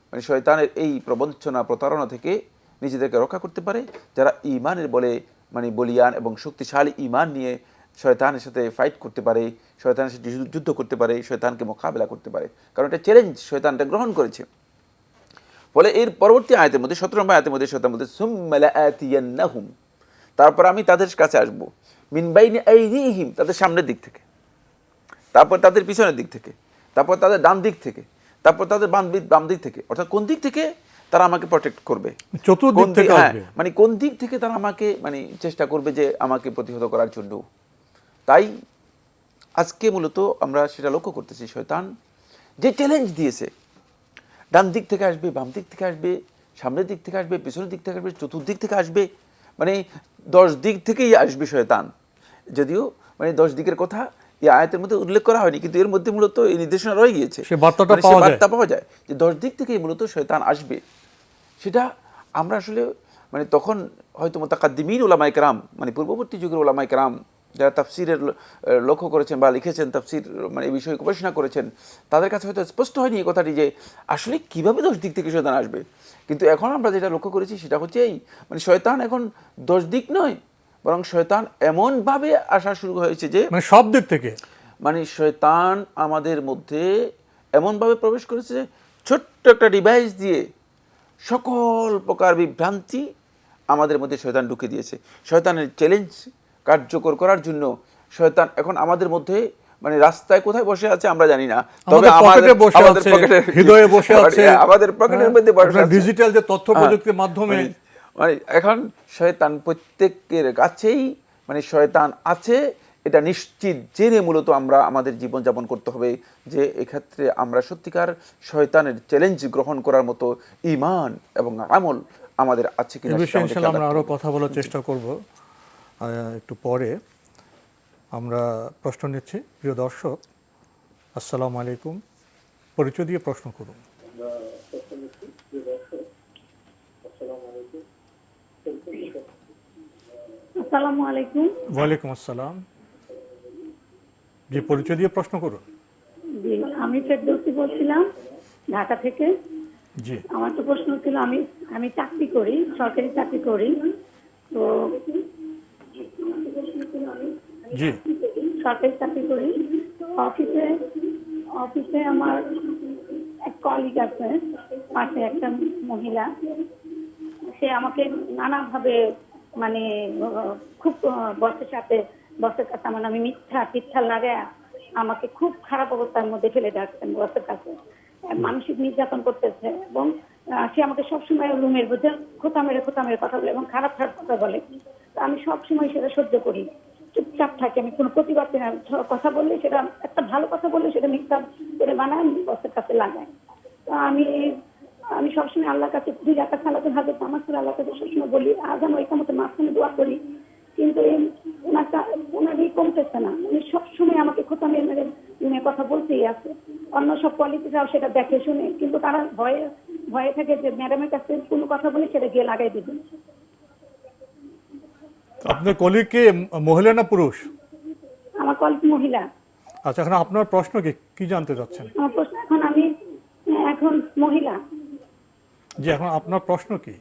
মানে শয়তানের এই প্রবঞ্চনা প্রতারণা থেকে নিজেদেরকে রক্ষা করতে পারে যারা ঈমানের বলে, মানে বলিয়ান এবং শক্তিশালী ঈমান নিয়ে শয়তানের সাথে ফাইট করতে পারে, শয়তানের সাথে যুদ্ধ করতে পারে, শয়তানকে মোকাবেলা করতে পারে, কারণ এটা চ্যালেঞ্জ শয়তানটা গ্রহণ করেছে। ফলে এর পরবর্তী আয়াতের মধ্যে 17 নম্বর আয়াতের মধ্যে শয়তান বলতে সুম্মা লাআতিয়ান্নাহুম, তারপর আমি তাদের কাছে আসবো, মিন বাইনি আইদিহিম, তাদের সামনের দিক থেকে, তারপর তাদের পিছনের দিক থেকে, তারপর তাদের ডান দিক থেকে, তারপর তাদের বাম দিক থেকে, অর্থাৎ কোন দিক থেকে তারা আমাকে প্রোটেক্ট করবে, চতুর্দিক থেকে আসবে, মানে কোন দিক থেকে তারা আমাকে মানে চেষ্টা করবে যে আমাকে প্রতিহত করার জন্য। তাই আজকে মূলত আমরা সেটা লক্ষ্য করতেছি, শয়তান যে চ্যালেঞ্জ দিয়েছে, ডান দিক থেকে আসবে, বাম দিক থেকে আসবে, সামনের দিক থেকে আসবে, পিছনের দিক থেকে আসবে, চতুর্দিক থেকে আসবে, মানে 10 দিক থেকেই আসবে শয়তান। যদিও মানে 10 দিকের কথা এই আয়াতের মধ্যে উল্লেখ করা হয়নি, কিন্তু এর মধ্যে মূলত এই নির্দেশনা রয়ে গিয়েছে, সে বার্তাটা পাওয়া যায় যে 10 দিক থেকেই মূলত শয়তান আসবে। সেটা আমরা আসলে মানে তখন হয়তো মুতাকাদ্দিমিন উলামায়ে কেরাম, মানে পূর্ববর্তী যুগের উলামায়ে কেরাম যারা তাফসিরের লক্ষ্য করেছেন বা লিখেছেন, তাফসির মানে এই বিষয়ে গবেষণা করেছেন, তাদের কাছে হয়তো স্পষ্ট হয়নি এই কথাটি যে আসলে কীভাবে 10 দিক থেকে শয়তান আসবে। কিন্তু এখন আমরা যেটা লক্ষ্য করেছি সেটা হচ্ছে এই, মানে শয়তান এখন 10 দিক নয়, বরং শয়তান এমনভাবে আসা শুরু হয়েছে যে মানে সব দিক থেকে, মানে শয়তান আমাদের মধ্যে এমনভাবে প্রবেশ করেছে যে ছোট্ট একটা ডিভাইস দিয়ে সকল প্রকার বিভ্রান্তি আমাদের মধ্যে শয়তান ঢুকে দিয়েছে। শয়তানের চ্যালেঞ্জ কার্যকর করার জন্য শয়তান এখন আমাদের মধ্যে মানে রাস্তায় কোথায় বসে আছে আমরা জানি না, তবে আমাদের পকেটে, হৃদয়ে বসে আছে, আমাদের পকেটের মধ্যে বসে আছে, ডিজিটাল যে তথ্য প্রযুক্তির মাধ্যমে। মানে এখন শয়তান প্রত্যেকের কাছেই মানে শয়তান আছে, এটা নিশ্চিত জেনে মূলত আমরা আমাদের জীবনযাপন করতে হবে যে এক্ষেত্রে আমরা সত্যিকার শয়তানের চ্যালেঞ্জ গ্রহণ করার মতো ঈমান এবং আমল আমাদের আছে কিনা। এই বিষয়ে ইনশাআল্লাহ আমরা আরও কথা বলার চেষ্টা করব একটু পরে। আমরা প্রশ্ন নিচ্ছি। প্রিয় দর্শক, আসসালামু আলাইকুম, পরিচয় দিয়ে প্রশ্ন করুন। আসসালামু আলাইকুম। ওয়ালাইকুম আসসালাম, জি পরিচয় দিয়ে প্রশ্ন করুন। জি, আমি ফেরদৌসী বলছিলাম ঢাকা থেকে। জি, আমার তো প্রশ্ন ছিল, আমি চাকরি করি, সরকারি চাকরি করি, তো জি, সরকারি চাকরি করি। অফিসে আমার এক কলিগ আছে, পাশে একটা মহিলা, সে আমাকে নানাভাবে মানে খুব বসের কাছে আমার আমি মিথ্যা লাগে আমাকে খুব খারাপ অবস্থার মধ্যে ফেলে যাচ্ছেন বসের কাছে, মানসিক নির্যাতন করতেছে এবং সে আমাকে সবসময় রুমের মধ্যে খোঁতা মেরে কথা বলে এবং খারাপ কথা বলে। তো আমি সবসময় সেটা সহ্য করি, চুপচাপ থাকি, আমি কোনো প্রতিবাদ করি না। কথা বললে সেটা একটা ভালো কথা বললে সেটা মিথ্যা করে বানায় বসের কাছে লাগায়। তো আমি সবসময় আল্লাহর কাছে 2 রাকাত সালাতুল হাজত নামাজ পড়ে আল্লাহর কাছে সবসময় বলি, আজান ওই কামতে মাঝখানে দোয়া করি, কিন্তু ওনারই কমতেছে না। উনি সবসময় আমাকে খোঁতা মেরে মেরে কথা বলতেই আছে। অন্য সব কোয়ালিটিরাও সেটা দেখে শুনে, কিন্তু তারা ভয়ে থাকে যে ম্যাডামের কাছে কোনো কথা বলে সেটা গিয়ে লাগাই দিবেন। আপনার কলিগ কে মহিলা না পুরুষ? আমার কলিগ মহিলা। আচ্ছা, এখন আপনার প্রশ্ন কি জানতে চাচ্ছেন? আমার প্রশ্ন, এখন মহিলা। জি, এখন আপনার প্রশ্ন কি?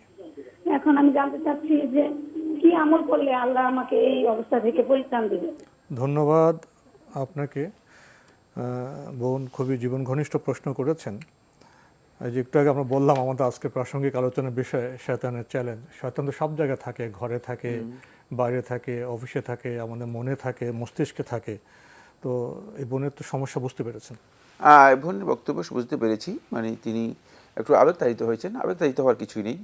এখন আমি জানতে চাচ্ছি যে কি আমল করলে আল্লাহ আমাকে এই অবস্থা থেকে পরিত্রাণ দিবে। ধন্যবাদ আপনাকে। বোন খুবই জীবন ঘনিষ্ঠ প্রশ্ন করেছেন। এই যে একটু আগে আমরা বললাম আমাদের আজকে প্রাসঙ্গিক আলোচনার বিষয় শয়তানের চ্যালেঞ্জ। শয়তান তো সব জায়গায় থাকে, ঘরে থাকে, বাইরে থাকে, অফিসে থাকে, আমাদের মনে থাকে, মস্তিষ্কে থাকে। তো এই বোনের তো সমস্যা বুঝতে পেরেছেন। বোনের বক্তব্য বুঝতে পেরেছি, মানে তিনি একটু আবেগতাড়িত হয়েছেন। আবেগতাড়িত হওয়ার কিছুই নেই,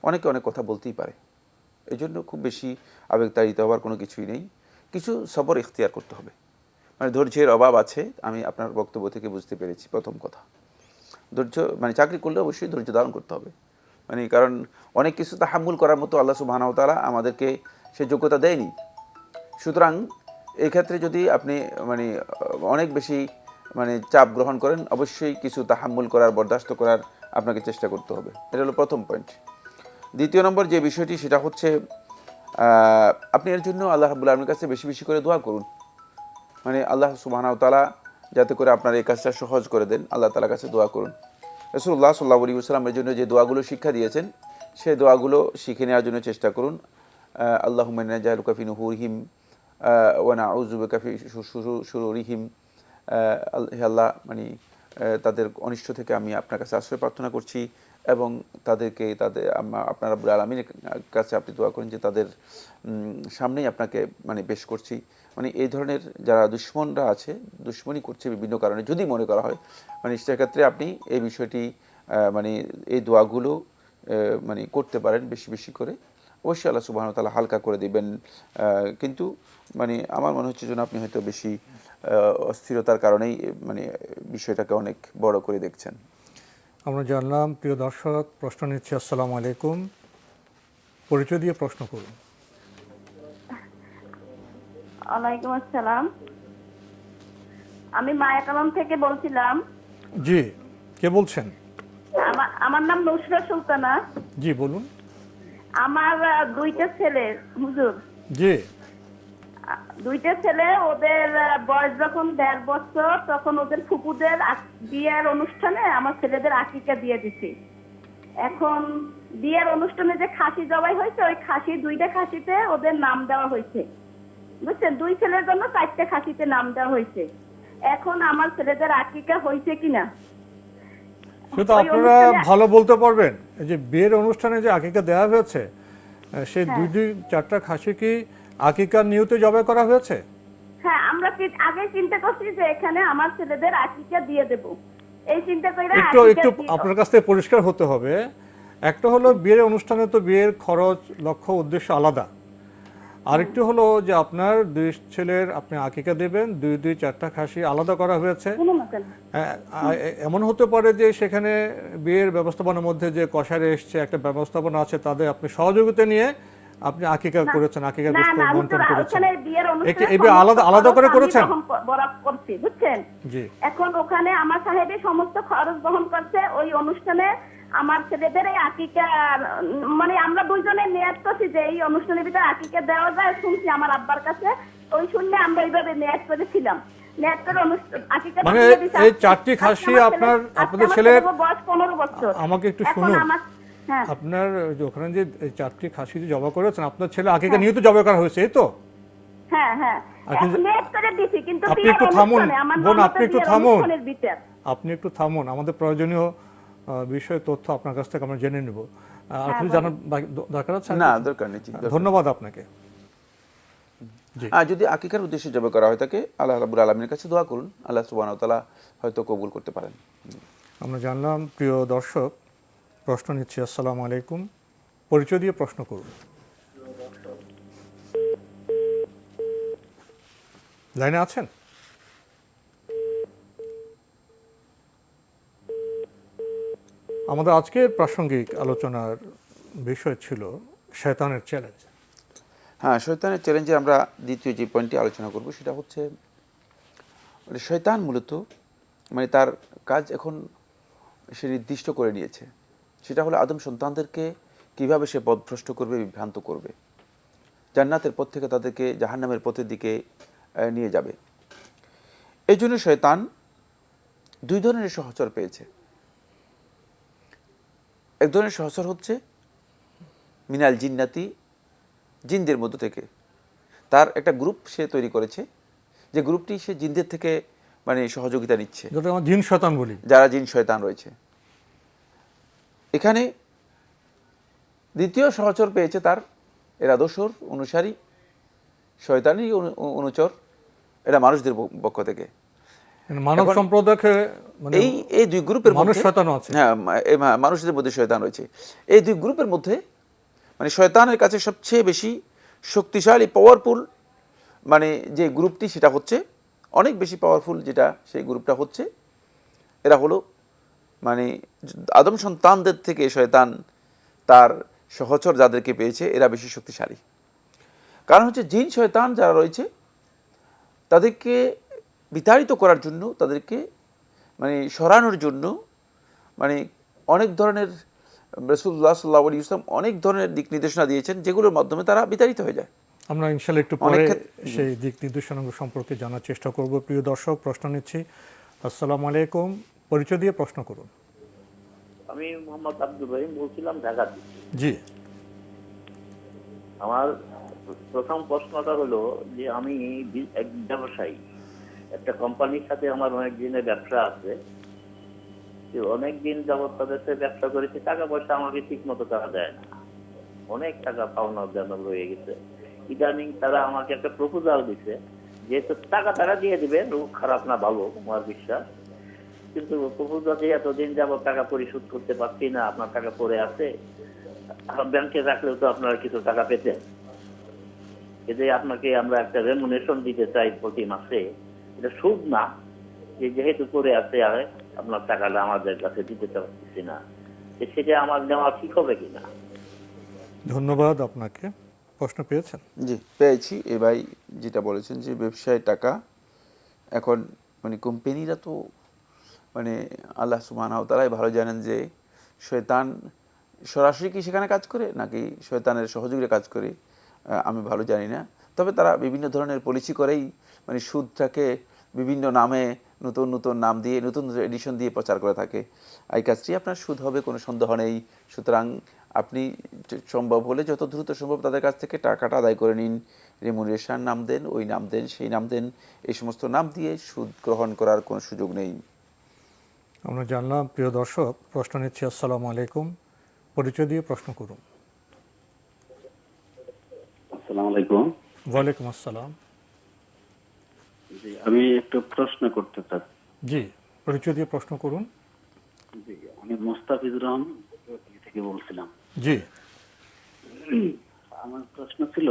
অনেকে অনেক কথা বলতেই পারে, এই জন্য খুব বেশি আবেগতাড়িত হওয়ার কোনো কিছুই নেই। কিছু সবর ইখতিয়ার করতে হবে, মানে ধৈর্যের অভাব আছে, আমি আপনার বক্তব্য থেকে বুঝতে পেরেছি। প্রথম কথা, ধৈর্য মানে চাকরি করলে অবশ্যই ধৈর্য ধারণ করতে হবে, মানে কারণ অনেক কিছু তাহাম্মুল করার মতো আল্লাহ সুবহানাহু ওয়া তাআলা আমাদেরকে সে যোগ্যতা দেয়নি। সুতরাং এই ক্ষেত্রে যদি আপনি মানে অনেক বেশি মানে চাপ গ্রহণ করেন, অবশ্যই কিছু তাহাম্মুল করার, বরদাস্ত করার আপনাকে চেষ্টা করতে হবে। এটা হলো প্রথম পয়েন্ট। দ্বিতীয় নম্বর যে বিষয়টি, সেটা হচ্ছে আপনি এর জন্য আল্লাহ রাব্বুল আলামিনের কাছে বেশি বেশি করে দোয়া করুন, মানে আল্লাহ সুবহানাহু ওয়া তাআলা যাতে করে আপনার এই কাজটা সহজ করে দেন, আল্লাহ তাআলার কাছে দোয়া করুন। রাসূলুল্লাহ সাল্লাল্লাহু আলাইহি ওয়াসাল্লামের জন্য যে দোয়াগুলো শিক্ষা দিয়েছেন, সেই দোয়াগুলো শিখে নেওয়ার জন্য চেষ্টা করুন। আল্লাহুম্মা ইন্না নাজআলুকা ফি নুহুরিহিম ওয়া নাউযু বিকা ফি শুরুরিহিম। হে আল্লাহ, মানে তাদের অনিষ্ট থেকে আমি আপনার কাছে আশ্রয় প্রার্থনা করছি, এবং তাদেরকে আপনার রাব্বুল আলামিনের কাছে আপনি দোয়া করেন যে তাদের সামনেই আপনাকে মানে পেশ করছি। মানে এই ধরনের যারা দুশ্মনরা আছে, দুশ্মনী করছে বিভিন্ন কারণে, যদি মনে করা হয়, মানে সেক্ষেত্রে আপনি এই বিষয়টি মানে এই দোয়াগুলো মানে করতে পারেন বেশি বেশি করে। অবশ্যই আল্লাহ সুবহানাহু ওয়া তাআলা হালকা করে দিবেন। কিন্তু মানে আমার মনে হচ্ছে যেন আপনি হয়তো বেশি অস্থিরতার কারণেই মানে বিষয়টাকে অনেক বড় করে দেখছেন। আমরা জানলাম। প্রিয় দর্শক, প্রশ্ন নিচ্ছি। আসসালামু আলাইকুম, পরিচয় দিয়ে প্রশ্ন করুন। ওয়ালাইকুম আসসালাম, আমি মায়াকালাম থেকে বলছিলাম। জি, কে বলছেন? আমার নাম নুসরা সুলতানা। জি বলুন। আমার দুইটা ছেলে হুজুর। জি। দুইটা ছেলে, ওদের বয়স যখন 1.5 বছর, তখন ওদের ফুপুদের বিয়ের অনুষ্ঠানে আমার ছেলেদের আকিকা দিয়ে দিছি। এখন বিয়ের অনুষ্ঠানে যে খাসি জবাই হয়েছে, ওই দুইটা খাসিতে ওদের নাম দেওয়া হয়েছে, বুঝছেন? 2 ছেলের জন্য 4টে খাসিতে নাম দেওয়া হয়েছে। এখন আমার ছেলেদের আকিকা হয়েছে কিনা সেটা আপনারা ভালো বলতে পারবেন। এই যে বিয়ের অনুষ্ঠানে যে আকিকা দেওয়া হয়েছে, সেই 2-4টা খাসি কি আকিকার নিয়তে জবাই করা হয়েছে? হ্যাঁ, আমরা আগে চিন্তা করছি যে এখানে আমার ছেলেদের আকিকা দিয়ে দেব, এই চিন্তা করে একটু আপনার কাছ থেকে পরিষ্কার হতে হবে। একটা হলো বিয়ের অনুষ্ঠানে তো বিয়ের খরচ, লক্ষ্য, উদ্দেশ্য আলাদা। আরেকটি হলো যে আপনার 2 ছেলের আপনি আকিকা দেবেন, 2-4টা খাসি আলাদা করা হয়েছে। এমন হতে পারে যে সেখানে বিয়ের ব্যবস্থাপনার মধ্যে যে কসারে এসছে, একটা ব্যবস্থাপনা আছে, তাদের আপনি সহযোগিতা নিয়ে আপনি আকিকা করেছেন, আকিকার গোশত বন্টন করেছেন। এই আলাদা আলাদা করে করেছেন, বুঝছেন? জি। এখন ওখানে আমার সাহেবের সমস্ত খরচ বহন করছে। ওই অনুষ্ঠানে আমার ছেলেদের এই আকিকা, মানে আমরা দুইজনে নিয়াত করছি যে এই অনুষ্ঠানের ভিতরে আকিকা দেওয়া যায়, শুনছি আমার আব্বার কাছে, ওই শুনলে আমরা এইভাবে নিয়াত করেছিলাম। মানে এই 4টি খাসি আপনাদের ছেলের বয়স 15 বছর। আমাকে একটু শুনুন। আপনার ওখানে যে 4টি খাসি যে জবাই করেছেন, আপনার ছেলে আকিকা নিয়ে তো জবাই করা হয়েছে, এই তো? হ্যাঁ হ্যাঁ, নিয়াত করে দিছি, কিন্তু আপনি একটু থামুন বোন, আপনি একটু থামুন, আপনি একটু থামুন। আমাদের প্রয়োজনীয় বিষয় তথ্য আপনার কাছ থেকে আমরা জেনে নেব। আর কিছু জানার দরকার আছে? না, দরকার নেই। ধন্যবাদ আপনাকে। যদি আকিকার উদ্দেশ্যে জবাই করা হয় থাকে, আল্লাহ রাব্বুল আলামিনের কাছে দোয়া করুন, আল্লাহ সুবহানাহু ওয়া তাআলা হয়তো কবুল করতে পারেন। আমরা জানলাম। প্রিয় দর্শক, প্রশ্ন নিচ্ছি। আসসালামু আলাইকুম, পরিচয় দিয়ে প্রশ্ন করুন। লাইনে আছেন? আমাদের আজকের প্রাসঙ্গিক আলোচনার বিষয় ছিল শয়তানের চ্যালেঞ্জ। হ্যাঁ, শয়তানের চ্যালেঞ্জে আমরা দ্বিতীয় যে পয়েন্টটি আলোচনা করব, সেটা হচ্ছে শয়তান মূলত মানে তার কাজ এখন সে নির্দিষ্ট করে নিয়েছে। সেটা হলো আদম সন্তানদেরকে কিভাবে সে পথভ্রষ্ট করবে, বিভ্রান্ত করবে, জান্নাতের পথ থেকে তাদেরকে জাহান্নামের পথের দিকে নিয়ে যাবে। এই জন্য শয়তান 2 ধরনের সহচর পেয়েছে। এক ধরনের সহচর হচ্ছে মিনাল জিন্নাতি, জিনদের মধ্য থেকে। তার একটা গ্রুপ সে তৈরি করেছে, যে গ্রুপটি সে জিনদের থেকে মানে সহযোগিতা নিচ্ছে, যেটা আমরা জিন শয়তান বলি। যারা জিন শয়তান রয়েছে। এখানে দ্বিতীয় সহচর পেয়েছে তার, এরা দোসর অনুসারী, শয়তানি অনুচর, এরা মানুষদের পক্ষ থেকে। মানব সম্প্রদায়কে মানে এই দুই গ্রুপের মানুষ মধ্যে শয়তানও আছে। হ্যাঁ, মানুষদের মধ্যে শয়তান রয়েছে। এই দুই গ্রুপের মধ্যে মানে শয়তানের কাছে সবচেয়ে বেশি শক্তিশালী, পাওয়ারফুল মানে যে গ্রুপটি, সেটা হচ্ছে অনেক বেশি পাওয়ারফুল, যেটা সেই গ্রুপটা হচ্ছে এরা হলো মানে আদম সন্তানদের থেকে শয়তান তার সহচর যাদেরকে পেয়েছে এরা বেশি শক্তিশালী। কারণ হচ্ছে জিন শয়তান যারা রয়েছে তাদেরকে বিতাড়িত করার জন্য, তাদেরকে মানে সরানোর জন্য মানে অনেক ধরনের রাসূলুল্লাহ সাল্লাল্লাহু আলাইহি ওয়াসাল্লাম অনেক ধরনের দিক নির্দেশনা দিয়েছেন, যেগুলোর মাধ্যমে তারা বিতাড়িত হয়ে যায়। আমরা ইনশাআল্লাহ একটু পরে সেই দিক নির্দেশনা সম্পর্কে জানার চেষ্টা করব। প্রিয় দর্শক, প্রশ্ন নিচ্ছি। আসসালামু আলাইকুম, পরিচয় দিয়ে প্রশ্ন করুন। আমি মোহাম্মদ আব্দুর রহিম বলছিলাম, ঢাকা থেকে। জি, আমার প্রথম প্রশ্নটা হলো যে আমি এক ব্যবসায়ী, একটা কোম্পানির সাথে আমার অনেক দিনের ব্যবসা আছে। অনেক দিন যাবৎ তাদের সাথে ব্যবসা করেছি, টাকা পয়সা আমাকে ঠিক মতো তারা দেয় না, অনেক টাকা পাওনা দেওয়া রয়ে গেছে। ইদানিং তারা আমাকে একটা প্রপোজাল দিছে, যেহেতু টাকা তারা দিয়ে দিবে, খারাপ না ভালো আমার বিশ্বাস, কিন্তু প্রপোজাল দিয়ে এতদিন যাবৎ টাকা পরিশোধ করতে পারছি না, আপনার টাকা পড়ে আছে, ব্যাংকে রাখলেও তো আপনারা কিছু টাকা পেতেন, এতে আপনাকে আমরা একটা রেমুনেশন দিতে চাই প্রতি মাসে, এটা সুদ না, যেহেতু পড়ে আছে আর আপনার টাকাটা আমাদের কাছে দিতে পারতেছি না, সেটা আমার নেওয়া ঠিক হবে কিনা? ধন্যবাদ আপনাকে। প্রশ্ন পেয়েছেন? জি, পেয়েছি। এ ভাই যেটা বলেছেন যে ব্যবসায় টাকা, এখন মানে কোম্পানিরা তো মানে আল্লাহ সুবহানাহু ওয়া তাআলাই ভালো জানেন যে শয়তান সরাসরি কি সেখানে কাজ করে নাকি শয়তানের সহযোগীরা কাজ করে, আমি ভালো জানি না। তবে তারা বিভিন্ন ধরনের পলিসি করেই মানে সুদটাকে বিভিন্ন নামে নতুন নতুন নাম দিয়ে, নতুন নতুন এডিশন দিয়ে প্রচার করে থাকে। এই কাজটি আপনার সুদ হবে, কোনো সন্দেহ নেই। সুতরাং আপনি সম্ভব হলে যত দ্রুত সম্ভব তাদের কাছ থেকে টাকাটা আদায় করে নিন, রেমুনারেশন নাম দেন, ওই নাম দেন, সেই নাম দেন, এই সমস্ত নাম দিয়ে সুদ গ্রহণ করার কোনো সুযোগ নেই। আমরা জানলাম। প্রিয় দর্শক, প্রশ্ন নিচ্ছি। আসসালামু আলাইকুম, পরিচয় দিয়ে প্রশ্ন করুন। আসসালামু আলাইকুম। ওয়ালাইকুম আসসালাম। জি, আমি একটু প্রশ্ন করতে চাই। জি, পরিচয় দিয়ে প্রশ্ন করুন। জি, আমি মোস্তাফিজুর রহমান থেকে বলছিলাম। জি, আমার প্রশ্ন ছিল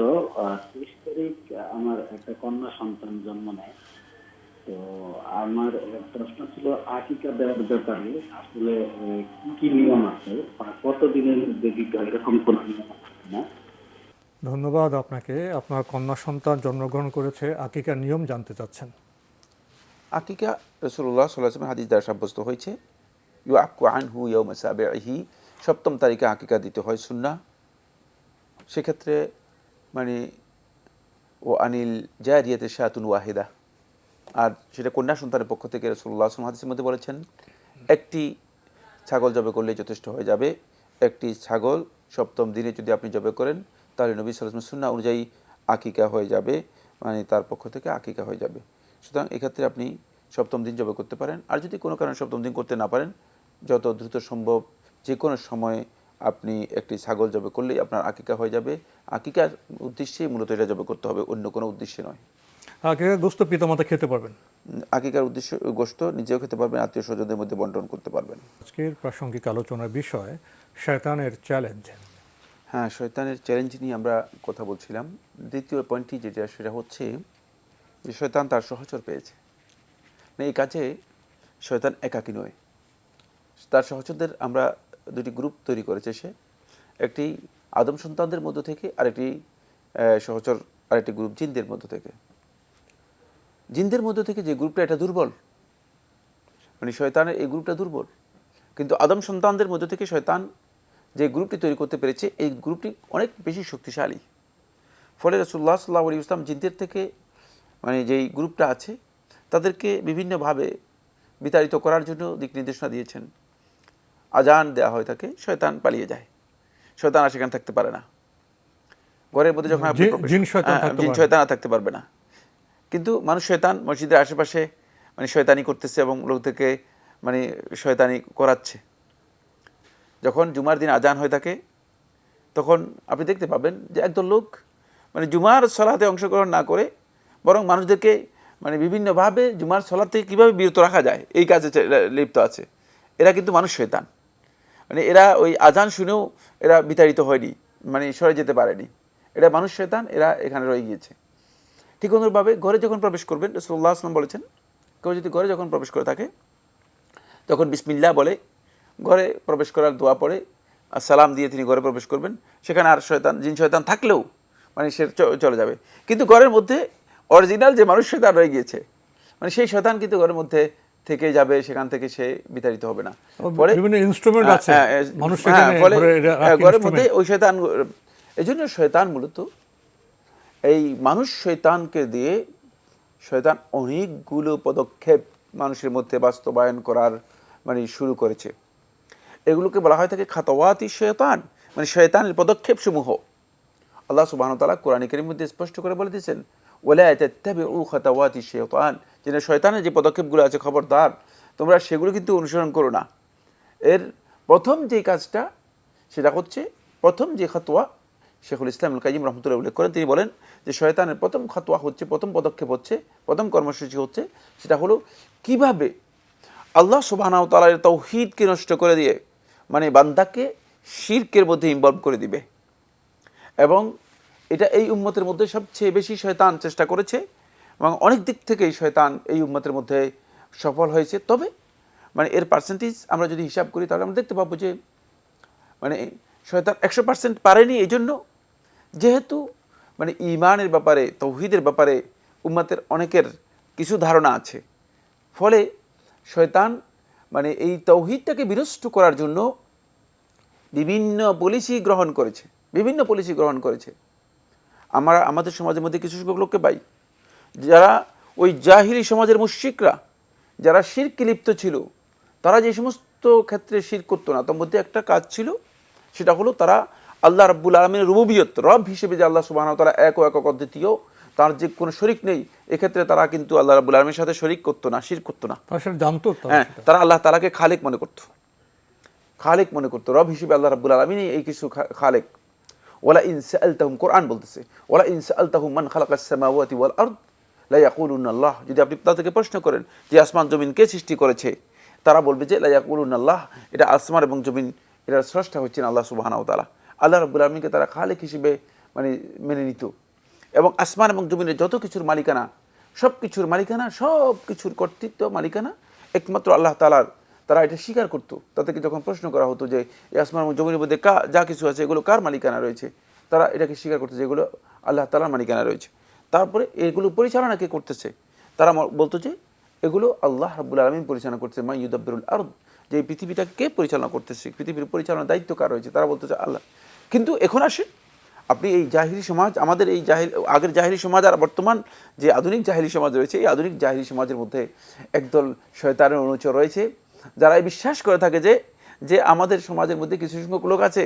30 তারিখ আমার একটা কন্যা সন্তান জন্ম নেয়, তো আমার প্রশ্ন ছিল আকিকা দেওয়ার ব্যাপারে আসলে কি কি নিয়ম আছে, কতদিনের মধ্যে দিতে হয়, এরকম কোনো নিয়ম আছে না? ধন্যবাদ আপনাকে। আপনার কন্যা সন্তান জন্মগ্রহণ করেছে, আকিকার নিয়ম জানতে চাচ্ছেন। আকিকা রাসূলুল্লাহ সাল্লাল্লাহু আলাইহি ওয়াসাল্লাম হাদিস দ্বারা সাব্যস্ত হয়েছে, ইউআক্কু আনহু ইয়াউমা সাবিহি, 7ম তারিখে আকিকা দিতে হয়, সুন্নাহ। সেক্ষেত্রে মানে ও আনিল জারিয়াতি শাতুন ওয়াহিদা, আর সেটা কন্যা সন্তানের পক্ষ থেকে রাসূলুল্লাহ সাল্লাল্লাহু আলাইহি ওয়াসাল্লাম হাদিসের মধ্যে বলেছেন একটি ছাগল জবে করলে যথেষ্ট হয়ে যাবে। একটি ছাগল 7ম দিনে যদি আপনি জবে করেন তাহলে নবী সাল্লাল্লাহু আলাইহি ওয়াসাল্লাম সুন্নাহ অনুযায়ী আকিকা হয়ে যাবে, মানে তার পক্ষ থেকে আকিকা হয়ে যাবে। সুতরাং এক্ষেত্রে আপনি 7ম দিন জবে করতে পারেন। আর যদি কোনো কারণে 7ম দিন করতে না পারেন, যত দ্রুত সম্ভব যে কোনো সময় আপনি একটি ছাগল জবে করলেই আপনার আকিকা হয়ে যাবে। আকিকার উদ্দেশ্যেই মূলত এটা জবে করতে হবে, অন্য কোনো উদ্দেশ্যে নয়। আকিকার গোশত পিতামাতা খেতে পারবেন। আকিকার উদ্দেশ্য গোশত নিজেও খেতে পারবেন, আত্মীয় স্বজনদের মধ্যে বন্টন করতে পারবেন। আজকের প্রাসঙ্গিক আলোচনার বিষয় শয়তানের চ্যালেঞ্জ। হ্যাঁ, শয়তানের চ্যালেঞ্জ নিয়ে আমরা কথা বলছিলাম। দ্বিতীয় পয়েন্টটি যেটা, সেটা হচ্ছে যে শয়তান তার সহচর পেয়েছে। এই কাজে শয়তান একাকী নয়, তার সহচরদের আমরা দুটি গ্রুপ তৈরি করেছে সে, একটি আদম সন্তানদের মধ্য থেকে, আরেকটি সহচর আরেকটি গ্রুপ জিনদের মধ্য থেকে। জিনদের মধ্য থেকে যে গ্রুপটা, এটা দুর্বল, মানে শয়তানের এই গ্রুপটা দুর্বল, কিন্তু আদম সন্তানদের মধ্য থেকে শয়তান যে গ্রুপটি তৈরি করতে পেরেছে এই গ্রুপটি অনেক বেশি শক্তিশালী। ফলে রাসূলুল্লাহ সাল্লাল্লাহু আলাইহি ওয়াসাল্লাম জিনদের থেকে মানে যেই গ্রুপটা আছে তাদেরকে বিভিন্নভাবে বিতাড়িত করার জন্য দিক নির্দেশনা দিয়েছেন। আজান দেওয়া হয় থাকে, শয়তান পালিয়ে যায়, শয়তান আর সেখানে থাকতে পারে না। ঘরের মধ্যে যখন আপনি জিন শয়তান থাকতে পারবে না। কিন্তু মানুষ শয়তান মসজিদের আশেপাশে মানে শয়তানি করতেছে এবং লোকদেরকে মানে শয়তানি করাচ্ছে। যখন জুমার দিন আজান হয়ে থাকে তখন আপনি দেখতে পাবেন যে একদল লোক মানে জুমার সলাতে অংশগ্রহণ না করে বরং মানুষদেরকে মানে বিভিন্নভাবে জুমার সলাত থেকে কীভাবে বিরত রাখা যায় এই কাজে লিপ্ত আছে। এরা কিন্তু মানুষ শয়তান, মানে এরা ওই আজান শুনেও এরা বিতাড়িত হয়নি, মানে সরে যেতে পারেনি। এরা মানুষ শয়তান, এরা এখানে রয়ে গিয়েছে। ঠিক অনুরূপভাবে ঘরে যখন প্রবেশ করবেন, রাসূলুল্লাহ সাল্লাল্লাহু আলাইহি ওয়াসাল্লাম বলেছেন কেউ যদি ঘরে যখন প্রবেশ করে থাকে তখন বিসমিল্লাহ বলে ঘরে প্রবেশ করার দোয়া পড়ে আর সালাম দিয়ে তিনি ঘরে প্রবেশ করবেন। সেখানে আর শয়তান জিন শয়তান থাকলেও মানে সে চলে যাবে। কিন্তু ঘরের মধ্যে অরিজিনাল যে মানুষ শয়তান রয়ে গিয়েছে, মানে সেই শয়তান কিন্তু ঘরের মধ্যে থেকে যাবে, সেখান থেকে সে বিতাড়িত হবে না। পরে বিভিন্ন ইনস্ট্রুমেন্ট আছে মানুষ সেখানে ঘরের মধ্যে ওই শয়তান। এই জন্য শয়তান মূলত এই মানুষ শয়তানকে দিয়ে শয়তান অনেকগুলো পদক্ষেপ মানুষের মধ্যে বাস্তবায়ন করার মানে শুরু করেছে। এগুলোকে বলা হয় থাকে খাতাওয়াতি শয়তান, মানে শয়তানের পদক্ষেপ সমূহ। আল্লাহ সুবহানাহু ওয়া তাআলা কোরআন কারীমের মধ্যে স্পষ্ট করে বলে দিয়েছেন ওয়ালা তাত্তাবিউ খাতাওয়াতি শয়তান, যে শয়তানের যে পদক্ষেপগুলো আছে খবরদার তোমরা সেগুলো কিন্তু অনুসরণ করো না। এর প্রথম যে কাজটা সেটা হচ্ছে, প্রথম যে খাতোয়া শেখুল ইসলাম ইবনুল কাইয়িম রাহমাতুল্লাহ উল্লেখ করেন, তিনি বলেন যে শয়তানের প্রথম খাতোয়া হচ্ছে, প্রথম পদক্ষেপ হচ্ছে, প্রথম কর্মসূচি হচ্ছে সেটা হলো কিভাবে আল্লাহ সুবহানাহু ওয়া তাআলার তাওহীদকে নষ্ট করে দিয়ে মানে বান্দাকে শিরকের মধ্যে ইনভলভ করে দিবে। এবং এটা এই উম্মতের মধ্যে সবচেয়ে বেশি শয়তান চেষ্টা করেছে এবং অনেক দিক থেকেই শয়তান এই উম্মতের মধ্যে সফল হয়েছে। তবে মানে এর পার্সেন্টেজ আমরা যদি হিসাব করি তাহলে আমরা দেখতে পাবো যে মানে শয়তান 100% পারেনি, এই জন্য যেহেতু মানে ঈমানের ব্যাপারে তাওহীদের ব্যাপারে উম্মতের অনেকের কিছু ধারণা আছে, ফলে শয়তান মানে এই তাওহীদটাকে বিনষ্ট করার জন্য বিভিন্ন পলিসি গ্রহণ করেছে। আমরা আমাদের সমাজের মধ্যে কিছু সংখ্যক লোককে পাই যারা ওই জাহিলি সমাজের মুশরিকরা যারা শিরকে লিপ্ত ছিল, তারা যে সমস্ত ক্ষেত্রে শিরক করতো না, তার মধ্যে একটা কাজ ছিল, সেটা হলো তারা আল্লাহ রাব্বুল আলামিনের রুবুবিয়ত, রব হিসেবে যে আল্লাহ সুবহানাহু ওয়া তাআলা এক ও একক অদ্বিতীয়, তার যে কোনো শরিক নেই, এক্ষেত্রে তারা কিন্তু আল্লাহ রাব্বুল আলামিনের সাথে শরিক করতো না, শিরক করতো না। হ্যাঁ, তারা আল্লাহ তাআলাকে খালেক মনে করতো, রব হিসেবে আল্লাহ রাব্বুল আলামিনই এই কিছু খালেক। ওয়ালা ইন সাআলতাহুম, কোরআন বলতেছে ওয়ালা ইন সাআলতাহুম মান খালাকাস সামাওয়াতি ওয়াল আরদ লা ইয়াকুলুনা আল্লাহ, যদি আপনি তাদেরকে প্রশ্ন করেন যে আসমান জমিন কে সৃষ্টি করেছে, তারা বলবে যে লা ইয়াকুলুনা আল্লাহ, এটা আসমান এবং জমিন এটার স্রষ্টা হচ্ছেন আল্লাহ সুবহানাহু ওয়া তাআলা। আল্লাহ রাব্বুল আলামিনকে তারা খালেক হিসেবে মানে মেনে নিত এবং আসমান এবং জমিনের যত কিছুর মালিকানা, সব কিছুর কর্তৃত্ব মালিকানা একমাত্র আল্লাহ তাআলার, তারা এটা স্বীকার করতো। তাদেরকে যখন প্রশ্ন করা হতো যে এই আসমান এবং জমিনের মধ্যে যা কিছু আছে এগুলো কার মালিকানা রয়েছে, তারা এটাকে স্বীকার করতো যে এগুলো আল্লাহ তাআলার মালিকানা রয়েছে। তারপরে এগুলো পরিচালনা কে করতেছে, তারা বলতো যে এগুলো আল্লাহ রাব্বুল আলামিন পরিচালনা করতেছে। মা ইউদাব্বিরুল আরদ, যে এই পৃথিবীটাকে কে পরিচালনা করতেছে, পৃথিবীর পরিচালনার দায়িত্ব কার রয়েছে, তারা বলতেছে আল্লাহ। কিন্তু এখন আসেন আপনি এই জাহিলি সমাজ, আমাদের এই আগের জাহিলি সমাজ আর বর্তমান যে আধুনিক জাহিলি সমাজ রয়েছে, এই আধুনিক জাহিলি সমাজের মধ্যে একদল শয়তানের অনুচর রয়েছে যারা বিশ্বাস করে থাকে যে আমাদের সমাজের মধ্যে কিছু সংখ্যক লোক আছে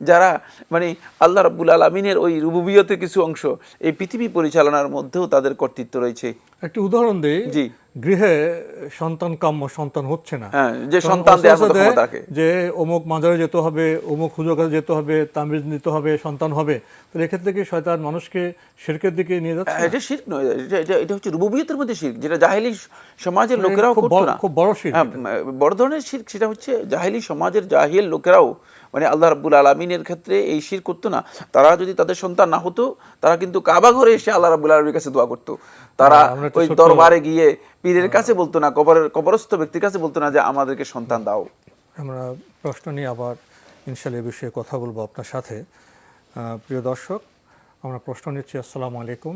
যারা মানে আল্লাহ রাব্বুল আলামিনের ওই রুবুবিয়তের কিছু অংশ এই পৃথিবী পরিচালনার মধ্যেও তাদের কর্তৃত্ব রয়েছে। একটি উদাহরণ দেই, জি, গৃহে সন্তান হচ্ছে না, যে সন্তান দেওয়ার মতো ক্ষমতা রাখে, যে অমুক মাজারে যেতে হবে, অমুক হুজুরের কাছে যেতে হবে, তামিজ নিতে হবে, সন্তান হবে, তো এক্ষেত্রে কি শয়তান মানুষকে শিরকের দিকে নিয়ে যাচ্ছে? এটা শিরক নয়, এটা হচ্ছে রুবুবিয়তের মধ্যে শিরক, যেটা জাহেলি সমাজের লোকেরাও করতো না, খুব বড় শিরক, বড় ধরনের শিরক। সেটা হচ্ছে জাহেলি সমাজের জাহিল লোকেরাও মানে আল্লাহ রাব্বুল আলামিনের ক্ষেত্রে এই শিরক করতো না। তারা যদি তাদের সন্তান না হতো, তারা কিন্তু কাবা ঘরে এসে আল্লাহ রাব্বুল আলামিনের কাছে দোয়া করতো। তারা ওই দরবারে গিয়ে পীরের কাছে বলতো না, কবরস্থ ব্যক্তির কাছে বলতো না যে আমাদেরকে সন্তান দাও। আমরা প্রশ্ন নিয়ে আবার ইনশাআল্লাহ এই বিষয়ে কথা বলবো আপনার সাথে। প্রিয় দর্শক, আমরা প্রশ্ন নিচ্ছি। আসসালামু আলাইকুম,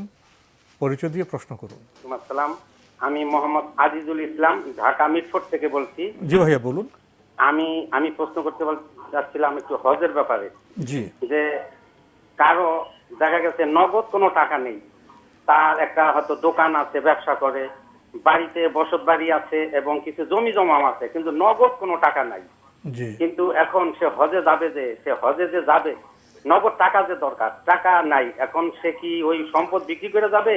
পরিচয় দিয়ে প্রশ্ন করুন। আসসালাম, আমি মোহাম্মদ আজিজুল ইসলাম, ঢাকা মিরপুর থেকে বলছি। জি ভাইয়া বলুন। আমি প্রশ্ন করতে চাচ্ছিলাম একটু হজের ব্যাপারে। জি, যে কারো দেখা গেছে নগদ কোনো টাকা নেই, তার একটা হয়তো দোকান আছে, ব্যবসা করে, বাড়িতে বসত বাড়ি আছে এবং কিছু জমি জমা আছে, কিন্তু নগদ কোনো টাকা নাই। জি কিন্তু এখন সে হজে যাবে, সে হজে যে যাবে, নগদ টাকা যে দরকার, টাকা নাই। এখন সে কি ওই সম্পদ বিক্রি করে যাবে?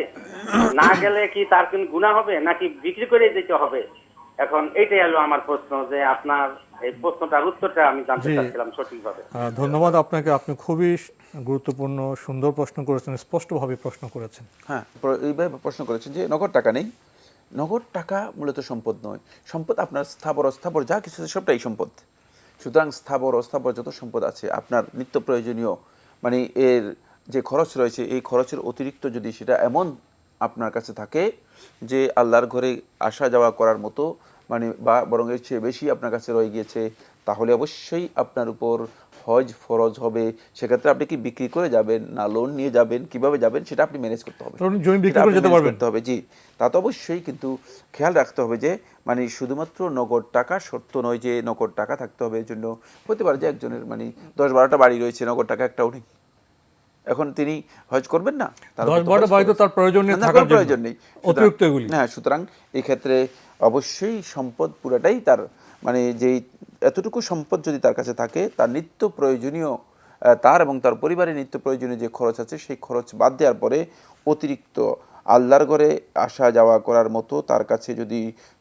না গেলে কি তার কোন গুনাহ হবে, নাকি বিক্রি করে যেতে হবে? এখন এইটাই হলো আমার প্রশ্ন, যে আপনার এই প্রশ্নটার উত্তরটা আমি জানতে জি। চাচ্ছিলাম সঠিকভাবে। ধন্যবাদ আপনাকে, আপনি খুবই গুরুত্বপূর্ণ সুন্দর প্রশ্ন করেছেন, স্পষ্টভাবে প্রশ্ন করেছেন। হ্যাঁ, এইভাবে প্রশ্ন করেছেন যে নগদ টাকা নেই। নগদ টাকা মূলত সম্পদ নয়। সম্পদ আপনার স্থাবর অস্থাবর যা কিছু আছে সবটাই সম্পদ। সুতরাং স্থাবর অস্থাবর যত সম্পদ আছে, আপনার নিত্য প্রয়োজনীয় মানে এর যে খরচ রয়েছে, এই খরচের অতিরিক্ত যদি সেটা এমন আপনার কাছে থাকে যে আল্লাহর ঘরে আসা যাওয়া করার মতো মানে বা বরং এর চেয়ে বেশি আপনার কাছে রয়ে গিয়েছে, তাহলে অবশ্যই আপনার উপর হজ ফরজ হবে। সেক্ষেত্রে আপনি কি বিক্রি করে যাবেন, না লোন নিয়ে যাবেন, কিভাবে যাবেন সেটা আপনি ম্যানেজ করতে হবে। ধরুন জমি বিক্রি সেটা করে আপনি যেতে manage পারবেন। করতে হবে, জি। তা তো অবশ্যই, কিন্তু খেয়াল রাখতে হবে যে মানে শুধুমাত্র নগদ টাকা শর্ত নয় যে নগদ টাকা থাকতে হবে। এর জন্য হতে পারে যে একজনের মানে 10-12টা বাড়ি রয়েছে, নগদ টাকা একটাও নেই, এখন তিনি হজ করবেন না? তার উপর তো 10-12টা হজ বাড়ি তো ফরজ। তার প্রয়োজন নেই না, থাকার কোনো জন্য, প্রয়োজন নেই। অতিরিক্ত এগুলি। হ্যাঁ, সুতরাং এই ক্ষেত্রে অবশ্যই সম্পদ পুরাটাই তার মানে যেই এতটুকু সম্পদ যদি তার কাছে থাকে, তার নিত্য প্রয়োজনীয় তার এবং তার পরিবারের নিত্য প্রয়োজনীয় যে খরচ আছে সেই খরচ বাদ দেওয়ার পরে অতিরিক্ত আল্লাহর ঘরে আসা যাওয়া করার মতো তার কাছে যদি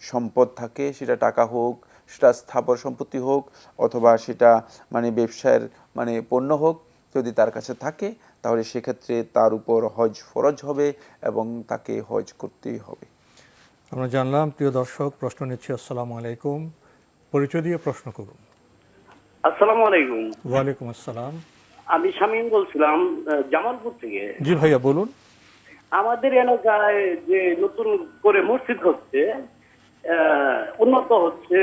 সম্পদ থাকে, সেটা টাকা হোক, সেটা স্থাবর সম্পত্তি হোক, অথবা সেটা মানে ব্যবসায়ের মানে পণ্য হোক, যদি তার কাছে থাকে তাহলে সেক্ষেত্রে তার উপর হজ ফরজ হবে এবং তাকে হজ করতেই হবে। আমরা জানলাম। প্রিয় দর্শক, প্রশ্ন নিচ্ছি। আসসালামু আলাইকুম, পরিচয় দিয়ে প্রশ্ন করুন। আসসালামু আলাইকুম। ওয়ালাইকুম আসসালাম। আমি শামীম বলছিলাম জামালপুর থেকে। জি ভাইয়া বলুন। আমাদের এলাকায় যে নতুন করে মসজিদ হচ্ছে, উন্নত হচ্ছে,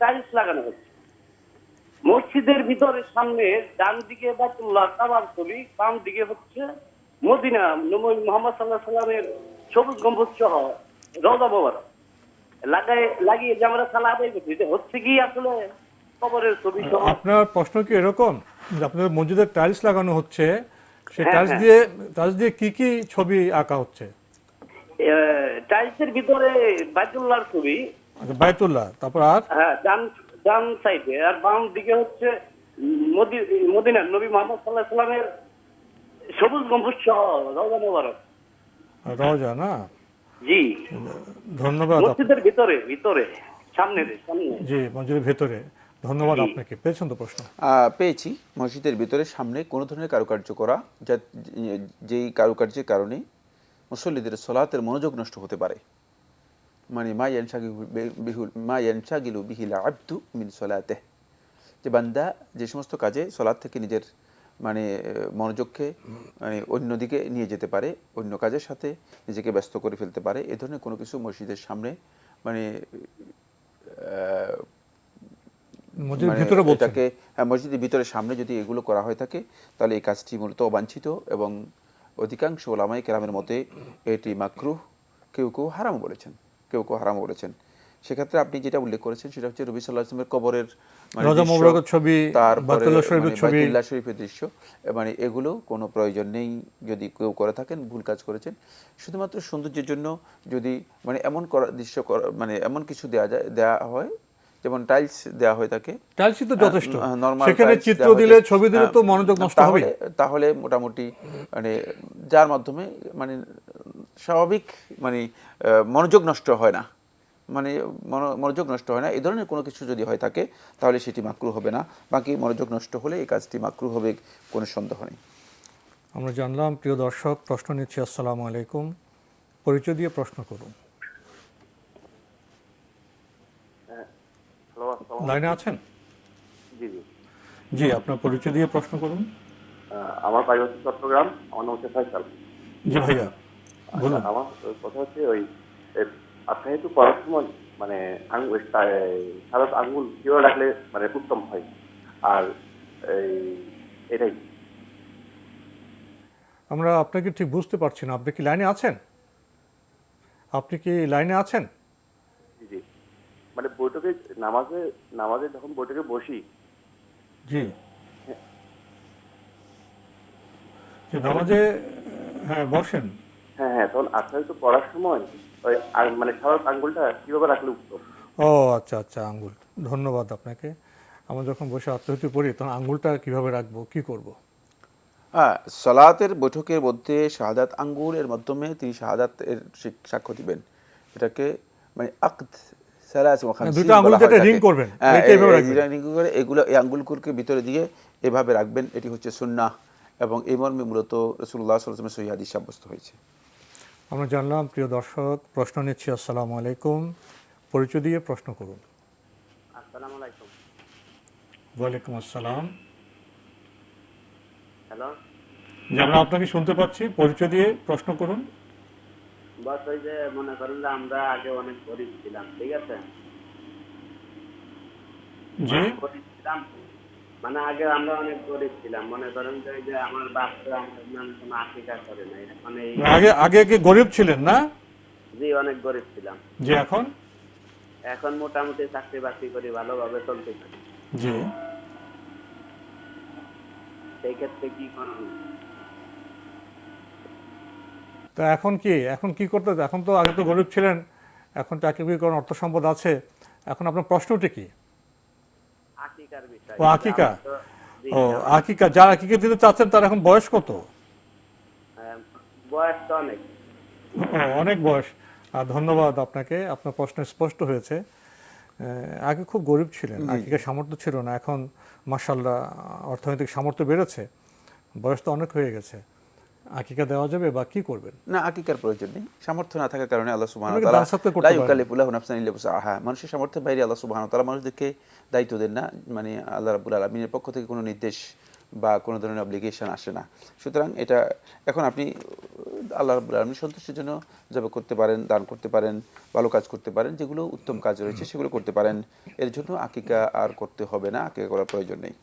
টাইলস লাগানো হচ্ছে। মসজিদের ভিতরে সামনে ডান দিকে বাইতুল্লাহ কাবার ছবি, বাম দিকে হচ্ছে মদিনা নবী মুহাম্মদ সাল্লাল্লাহু আলাইহি সাল্লামের সবুজ গম্বুজ সহ রওজা মোবারক লাগিয়ে যে আমরা সালাত আদায় করছি, এটা হচ্ছে কি আসলে কবরের ছবি সহ? আপনার প্রশ্ন কি এরকম যে আপনাদের মসজিদের টাইলস লাগানো হচ্ছে, সেই হ্যাঁ, টাইলস দিয়ে কি কি ছবি আঁকা হচ্ছে? টাইলসের ভিতরে বাইতুল্লাহর ছবি। আচ্ছা, বাইতুল্লাহ, তারপর আর? হ্যাঁ, ডান সাইডে, আর বাম দিকে হচ্ছে মদিনা নবী মুহাম্মদ সাল্লাল্লাহু আলাইহি সাল্লামের সবুজ গম্বুজ সহ রওজা মোবারক। রওজা না? জি, ধন্যবাদ। মসজিদের ভিতরে সামনে। জি, মসজিদের ভেতরে। ধন্যবাদ আপনাকে। পেয়েছেন তো প্রশ্ন? পেয়েছি। মসজিদের ভিতরে সামনে কোনো ধরনের কারুকার্য করা, যেই কারুকার্যের কারণে মুসল্লিদের সলাতের মনোযোগ নষ্ট হতে পারে, মানে মা ইয়ানশাগিলু বিহিল আবদু মিন সলাতে, যে বান্দা যে সমস্ত কাজে সলাত থেকে নিজের মানে মনোযোগকে মানে অন্যদিকে নিয়ে যেতে পারে, অন্য কাজের সাথে নিজেকে ব্যস্ত করে ফেলতে পারে, এ ধরনের কোনো কিছু মসজিদের সামনে মানে এটাকে মসজিদের ভিতরে সামনে যদি এগুলো করা হয়ে থাকে, তাহলে এই কাজটি মূলত অবাঞ্ছিত এবং অধিকাংশ ওলামায়ে কেরামের মতে এটি মাকরুহ, কেউ কেউ হারাম বলেছেন। সেক্ষেত্রে আপনি যেটা উল্লেখ করেছেন সেটা হচ্ছে নবী সাল্লাল্লাহু আলাইহি ওয়াসাল্লামের কবরের ছবি, তারপরে বাইতুল্লাহ শরীফের দৃশ্য, মানে এগুলো কোনো প্রয়োজন নেই। যদি কেউ করে থাকেন ভুল কাজ করেছেন। শুধুমাত্র সৌন্দর্যের জন্য যদি মানে এমন দৃশ্য মানে এমন কিছু দেওয়া হয়, যেমন টাইলস দেওয়া হয়ে থাকে, টাইলসই তো যথেষ্ট। সেখানে চিত্র দিলে, ছবি দিলে তো মনোযোগ নষ্ট হবে। তাহলে মোটামুটি মানে যার মাধ্যমে মানে স্বাভাবিক মানে মনোযোগ নষ্ট হয় না, এই ধরনের কোনো কিছু যদি হয়ে থাকে তাহলে সেটি মাকরুহ হবে না। বাকি মনোযোগ নষ্ট হলে এই কাজটি মাকরুহ হবে, কোনো সন্দেহ নেই। আমরা জানলাম। প্রিয় দর্শক, প্রশ্ন নিচ্ছি। আসসালামু আলাইকুম, পরিচয় দিয়ে প্রশ্ন করুন। লাইনে আছেন? জি, আপনার পরিচয় দিয়ে প্রশ্ন করুন। আমার বাড়ি হচ্ছে চট্টগ্রাম, আমার নাম হচ্ছে ফয়সাল। জি ভাইয়া বলুন। আমার কথা হচ্ছে ওই আপনার একটু পড়ার সময় মানে সাদা আঙ্গুল কিভাবে রাখলে মানে উত্তম হয়, আর এটাই। আমরা আপনাকে ঠিক বুঝতে পারছি না। আপনি কি লাইনে আছেন? জি, মানে বৈঠকে নামাজে যখন বৈঠকে বসি, জি নামাজে, হ্যাঁ বসেন, হ্যাঁ তখন আপনার একটু পড়ার সময় ওই মানে সাদা আঙ্গুলটা কিভাবে রাখলে উত্তম? ও আচ্ছা আচ্ছা, আঙ্গুল। ধন্যবাদ আপনাকে। আমরা যখন বসে আত্মহত্যা করি তখন আঙ্গুলটা কিভাবে রাখবো, কি করব? হ্যাঁ, সালাতের বৈঠকের মধ্যে শাহাদাত আঙ্গুলের মাধ্যমে তিনি শাহাদাতের সাক্ষ্য দিবেন। এটাকে মানে আকদ সালাস ওয়া খামসিন দুটো আঙ্গুল বলা হয় যেটা এটাকে। রিং করবেন, হ্যাঁ, এটা এইভাবে রাখবেন। রিং করে এগুলো এই আঙ্গুলগুলোকে ভিতরে দিয়ে এভাবে রাখবেন। এটি হচ্ছে সুন্নাহ এবং এই মর্মে মূলত রাসূলুল্লাহ সাল্লাল্লাহু আলাইহি ওয়াসাল্লামের সহিহ হাদিস সাব্যস্ত হয়েছে। আমরা জানলাম। প্রিয় দর্শক, প্রশ্ন নিচ্ছি। আসসালামু আলাইকুম, পরিচয় দিয়ে প্রশ্ন করুন। আসসালামু আলাইকুম। ওয়ালাইকুম আসসালাম। হ্যালো, জি, আমরা আপনাকে শুনতে পাচ্ছি, পরিচয় দিয়ে প্রশ্ন করুন। বস ওই যে মনে করেন যে আমরা আগে অনেক গরিব ছিলাম, ঠিক আছে? জি, গরিব ছিলাম মানে আগে আমরা অনেক গরিব ছিলাম, মনে করেন যে ওই যে আমার বাচ্চা আমার নামে কোনো আকিকা করে নাই, মানে আগে আগে কি গরিব ছিলেন না? জি অনেক গরিব ছিলাম। জি, এখন? এখন মোটামুটি চাকরি বাকরি করি, ভালোভাবে চলতে পারি। জি, সেই ক্ষেত্রে কি করবো? তো এখন কি করতে? এখন তো আগে তো গরিব ছিলেন, এখন চাকরি বাকরি করেন, অর্থ সম্পদ আছে, এখন আপনার প্রশ্নটি কি? আকিকার বিষয়। ও আকিকা। ও আকিকা, যারা আকিকা দিতে চাচ্ছেন তার এখন বয়স কত? বয়স তো অনেক। অনেক বয়স। ধন্যবাদ আপনাকে, আপনার প্রশ্ন স্পষ্ট হয়েছে। আগে খুব গরিব ছিলেন, আকিকা সামর্থ্য ছিল না, এখন মাশাআল্লাহ অর্থনৈতিক সামর্থ্য বেড়েছে, বয়স তো অনেক হয়ে গেছে, আকিকা দেওয়া যাবে বা কি করবেন? না, আকিকার প্রয়োজন নেই। সামর্থ্য না থাকার কারণে আল্লাহ সুবহানাহু ওয়া দান তাআলা সদকা করতে লা পারেন। ইউকাল্লিফু লাহু নাফসান ইল্লা উসআহা, মানুষের সামর্থ্যের বাইরে আল্লাহ সুবহানাহু ওয়া তাআলা মানুষদেরকে দায়িত্ব দেন না। মানে আল্লাহ রাব্বুল আলামিনের পক্ষ থেকে কোনো নির্দেশ বা কোনো ধরনের অব্লিগেশন আসে না। সুতরাং এটা এখন আপনি আল্লাহ রাব্বুল আলামিনের সন্তুষ্টির জন্য জব করতে পারেন, দান করতে পারেন, ভালো কাজ করতে পারেন, যেগুলো উত্তম কাজ রয়েছে সেগুলো করতে পারেন। এর জন্য আকিকা আর করতে হবে না, আকিকা করার প্রয়োজন নেই।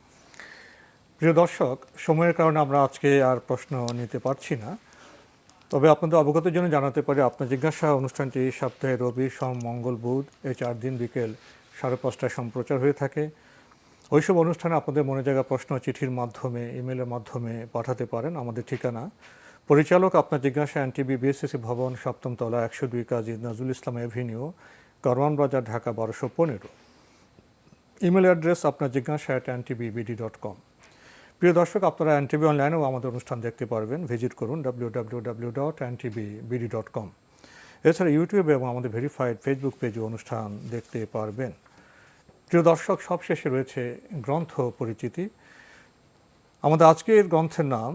প্রিয় দর্শক, সময়ের কারণে আমরা আজকে আর প্রশ্ন নিতে পারছি না, তবে আপনাদের অবগতের জন্য জানাতে পারি আপনার জিজ্ঞাসা অনুষ্ঠানটি সপ্তাহে রবি, সোম, মঙ্গল, বুধ এই 4 দিন বিকেল 5:30টায় সম্প্রচার হয়ে থাকে। ওইসব অনুষ্ঠানে আপনাদের মনে জায়গা প্রশ্ন চিঠির মাধ্যমে, ইমেলের মাধ্যমে পাঠাতে পারেন। আমাদের ঠিকানা পরিচালক আপনার জিজ্ঞাসা, এনটিভি, বিএসসিসি ভবন, 7ম তলা, 102 কাজী নজরুল ইসলাম এভিনিউ, কারওয়ান বাজার, ঢাকা 1215। ইমেল অ্যাড্রেস আপনার জিজ্ঞাসা @ntvbd.com। প্রিয় দর্শক, আপনারা এনটিভি অনলাইনেও আমাদের অনুষ্ঠান দেখতে পারবেন, ভিজিট করুন www.ntvbd.com। এছাড়া ইউটিউবে এবং আমাদের ভেরিফাইড ফেসবুক পেজে অনুষ্ঠান দেখতে পারবেন। প্রিয় দর্শক, সবশেষে রয়েছে গ্রন্থ পরিচিতি। আমাদের আজকের গ্রন্থের নাম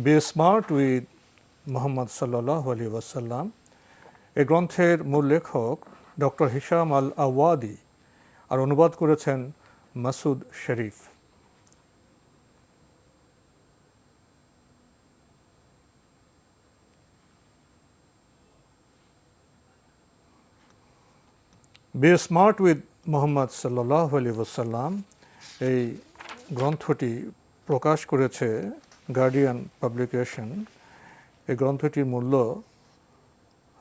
বি স্মার্ট উইথ মোহাম্মদ সাল্লাল্লাহু আলাইহি ওয়াসাল্লাম। এই গ্রন্থের মূল লেখক ডক্টর হিশাম আল আওয়াদি, আর অনুবাদ করেছেন মাসুদ শরীফ। বি স্মার্ট উইথ মোহাম্মদ সাল্লাল্লাহু আলাইহি ওয়াসাল্লাম এই গ্রন্থটি প্রকাশ করেছে গার্ডিয়ান পাবলিকেশন। এই গ্রন্থটির মূল্য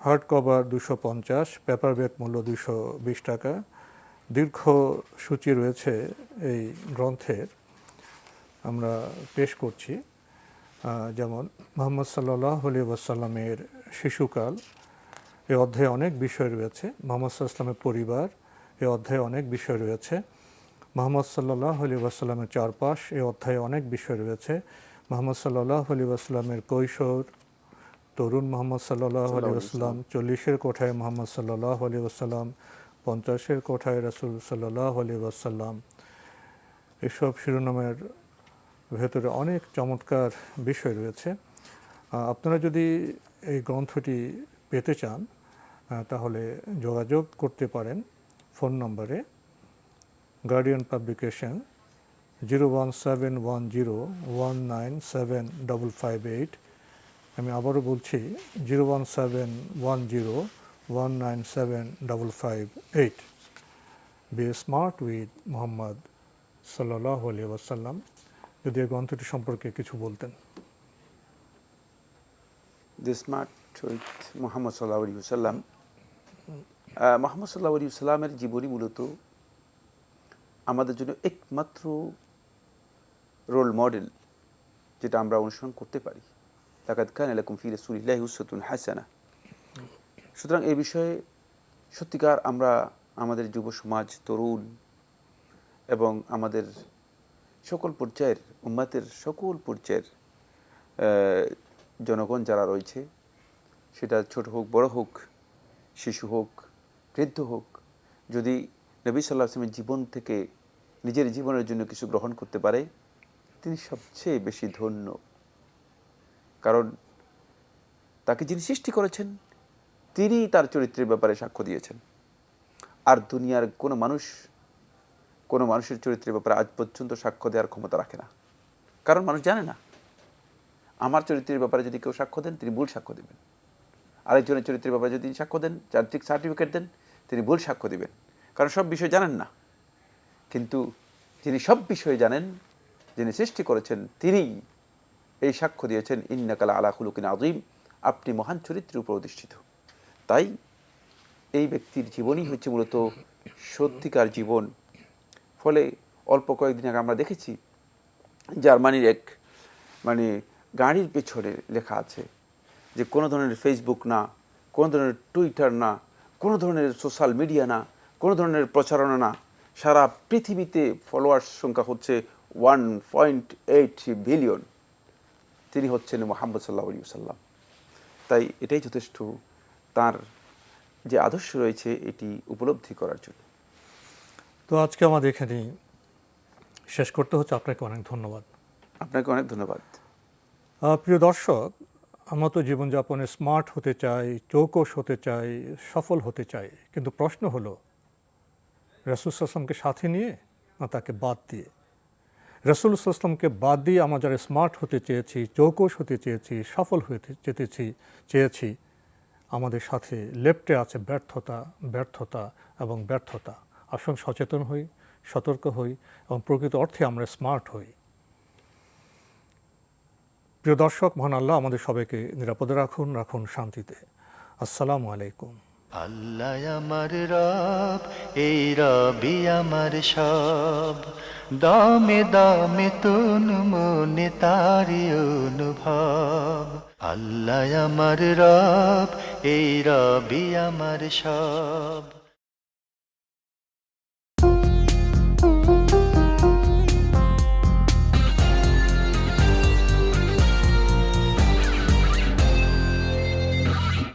হার্ড কভার 250, পেপারব্যাক মূল্য 220 টাকা। দীর্ঘ সূচি রয়েছে এই গ্রন্থের, আমরা পেশ করছি। যেমন মুহাম্মদ সাল্লাল্লাহু আলাইহি ওয়াসাল্লামের শিশুকাল, এই অধ্যায়ে অনেক বিষয় রয়েছে। মুহাম্মদ সাল্লাল্লাহু আলাইহি ওয়াসাল্লামের পরিবার, এই অধ্যায়ে অনেক বিষয় রয়েছে। মুহাম্মদ সাল্লাল্লাহু আলাইহি ওয়াসাল্লামের চারপাশ, এই অধ্যায়ে অনেক বিষয় রয়েছে। মুহাম্মদ সাল্লাল্লাহু আলাইহি ওয়াসাল্লামের কৈশোর, তরুণ মুহাম্মদ সাল্লাল্লাহু আলাইহি ওয়াসাল্লাম, 40-এর কোঠায় মুহাম্মদ সাল্লাল্লাহু আলাইহি ওয়াসাল্লাম, 50-এর কোঠায় রাসূল সাল্লাল্লাহু আলাইহি ওয়াসাল্লাম। এসব শিরোনামের ভেতরে অনেক চমৎকার বিষয় রয়েছে। আপনারা যদি এই গ্রন্থটি পেতে চান তাহলে যোগাযোগ করতে পারেন ফোন নম্বরে গার্ডিয়ান পাবলিকেশন 01710197558। আমি আবারও বলছি 01710197558। বি স্মার্ট উইথ মোহাম্মদ সাল্লাল্লাহু আলাইহি ওয়াসাল্লাম। যদি এই গ্রন্থটি সম্পর্কে কিছু বলতেন। দি স্মার্ট উইথ মোহাম্মদ সাল্লাল্লাহু আলাইহি ওয়াসাল্লাম। মোহাম্মদ সাল্লাল্লাহু আলাইহি ওয়াসাল্লামের জীবনী মূলত আমাদের জন্য একমাত্র রোল মডেল যেটা আমরা অনুসরণ করতে পারি। লাকাদ কানা লাকুম ফি রাসূলিল্লাহি উসওয়াতুন হাসানাহ। সুতরাং এই বিষয়ে সত্যিকার আমরা আমাদের যুব সমাজ, তরুণ এবং আমাদের সকল পর্যায়ের উম্মাতের সকল পর্যায়ের জনগণ যারা রয়েছে, সেটা ছোট হোক বড় হোক, শিশু হোক বৃদ্ধ হোক, যদি নবী সাল্লাল্লাহু আলাইহি ওয়াসাল্লামের জীবন থেকে নিজের জীবনের জন্য কিছু গ্রহণ করতে পারে, তিনি সবচেয়ে বেশি ধন্য। কারণ তাকে যিনি সৃষ্টি করেছেন তিনি তার চরিত্রের ব্যাপারে সাক্ষ্য দিয়েছেন। আর দুনিয়ার কোনো মানুষের চরিত্রের ব্যাপারে আজ পর্যন্ত সাক্ষ্য দেওয়ার ক্ষমতা রাখে না, কারণ মানুষ জানে না। আমার চরিত্রের ব্যাপারে যদি কেউ সাক্ষ্য দেন, তিনি ভুল সাক্ষ্য দেবেন। আরেকজনের চরিত্রের ব্যাপারে যদি সাক্ষ্য দেন, চারিত্রিক সার্টিফিকেট দেন, তিনি ভুল সাক্ষ্য দেবেন, কারণ সব বিষয় জানেন না। কিন্তু যিনি সব বিষয়ে জানেন, যিনি সৃষ্টি করেছেন, তিনি এই সাক্ষ্য দিয়েছেন, ইন্নাকা আলা খুলুকিন আযীম, আপনি মহান চরিত্রের উপর অধিষ্ঠিত। তাই এই ব্যক্তির জীবনই হচ্ছে মূলত সত্যিকার জীবন। ফলে অল্প কয়েকদিন আগে আমরা দেখেছি জার্মানির এক গাড়ির পেছনে লেখা আছে যে কোনো ধরনের ফেসবুক না, কোনো ধরনের টুইটার না, কোনো ধরনের সোশ্যাল মিডিয়া না, কোনো ধরনের প্রচারণা না, সারা পৃথিবীতে ফলোয়ার্স সংখ্যা হচ্ছে 1.8 বিলিয়ন। তিনি হচ্ছেন মুহাম্মদ সাল্লাল্লাহু আলাইহি ওয়াসাল্লাম। তাই এটাই যথেষ্ট তার যে আদর্শ রয়েছে এটি উপলব্ধি করার জন্য। তো আজকে আমাদের এখানেই শেষ করতে হচ্ছে। আপনাকে অনেক ধন্যবাদ। আপনাকে অনেক ধন্যবাদ। প্রিয় দর্শক, আমরা তো জীবনযাপনে স্মার্ট হতে চাই, চৌকস হতে চাই, সফল হতে চাই, কিন্তু প্রশ্ন হলো রাসূল সাল্লাল্লাহু আলাইহি ওয়াসাল্লামকে সাথে নিয়ে না তাকে বাদ দিয়ে। রাসূল সাল্লাল্লাহু আলাইহি ওয়াসাল্লামকে বাদ দিয়ে আমরা যারা স্মার্ট হতে চেয়েছি, চৌকস হতে চেয়েছি, সফল হতে চেয়েছি, আমাদের সাথে লেপ্টে আছে ব্যর্থতা এবং ব্যর্থতা। আসুন সচেতন হই, সতর্ক হই এবং প্রকৃত অর্থে আমরা স্মার্ট হই। প্রিয় দর্শক, মহান আল্লাহ আমাদের সবাইকে নিরাপদে রাখুন শান্তিতে। আসসালামু আলাইকুম। আল্লাহ আমার রব, এই রবি আমার সব, দামে দামে তুন মনে তারি অনুভব। আল্লাহ আমার রব, এই রবি আমার সব।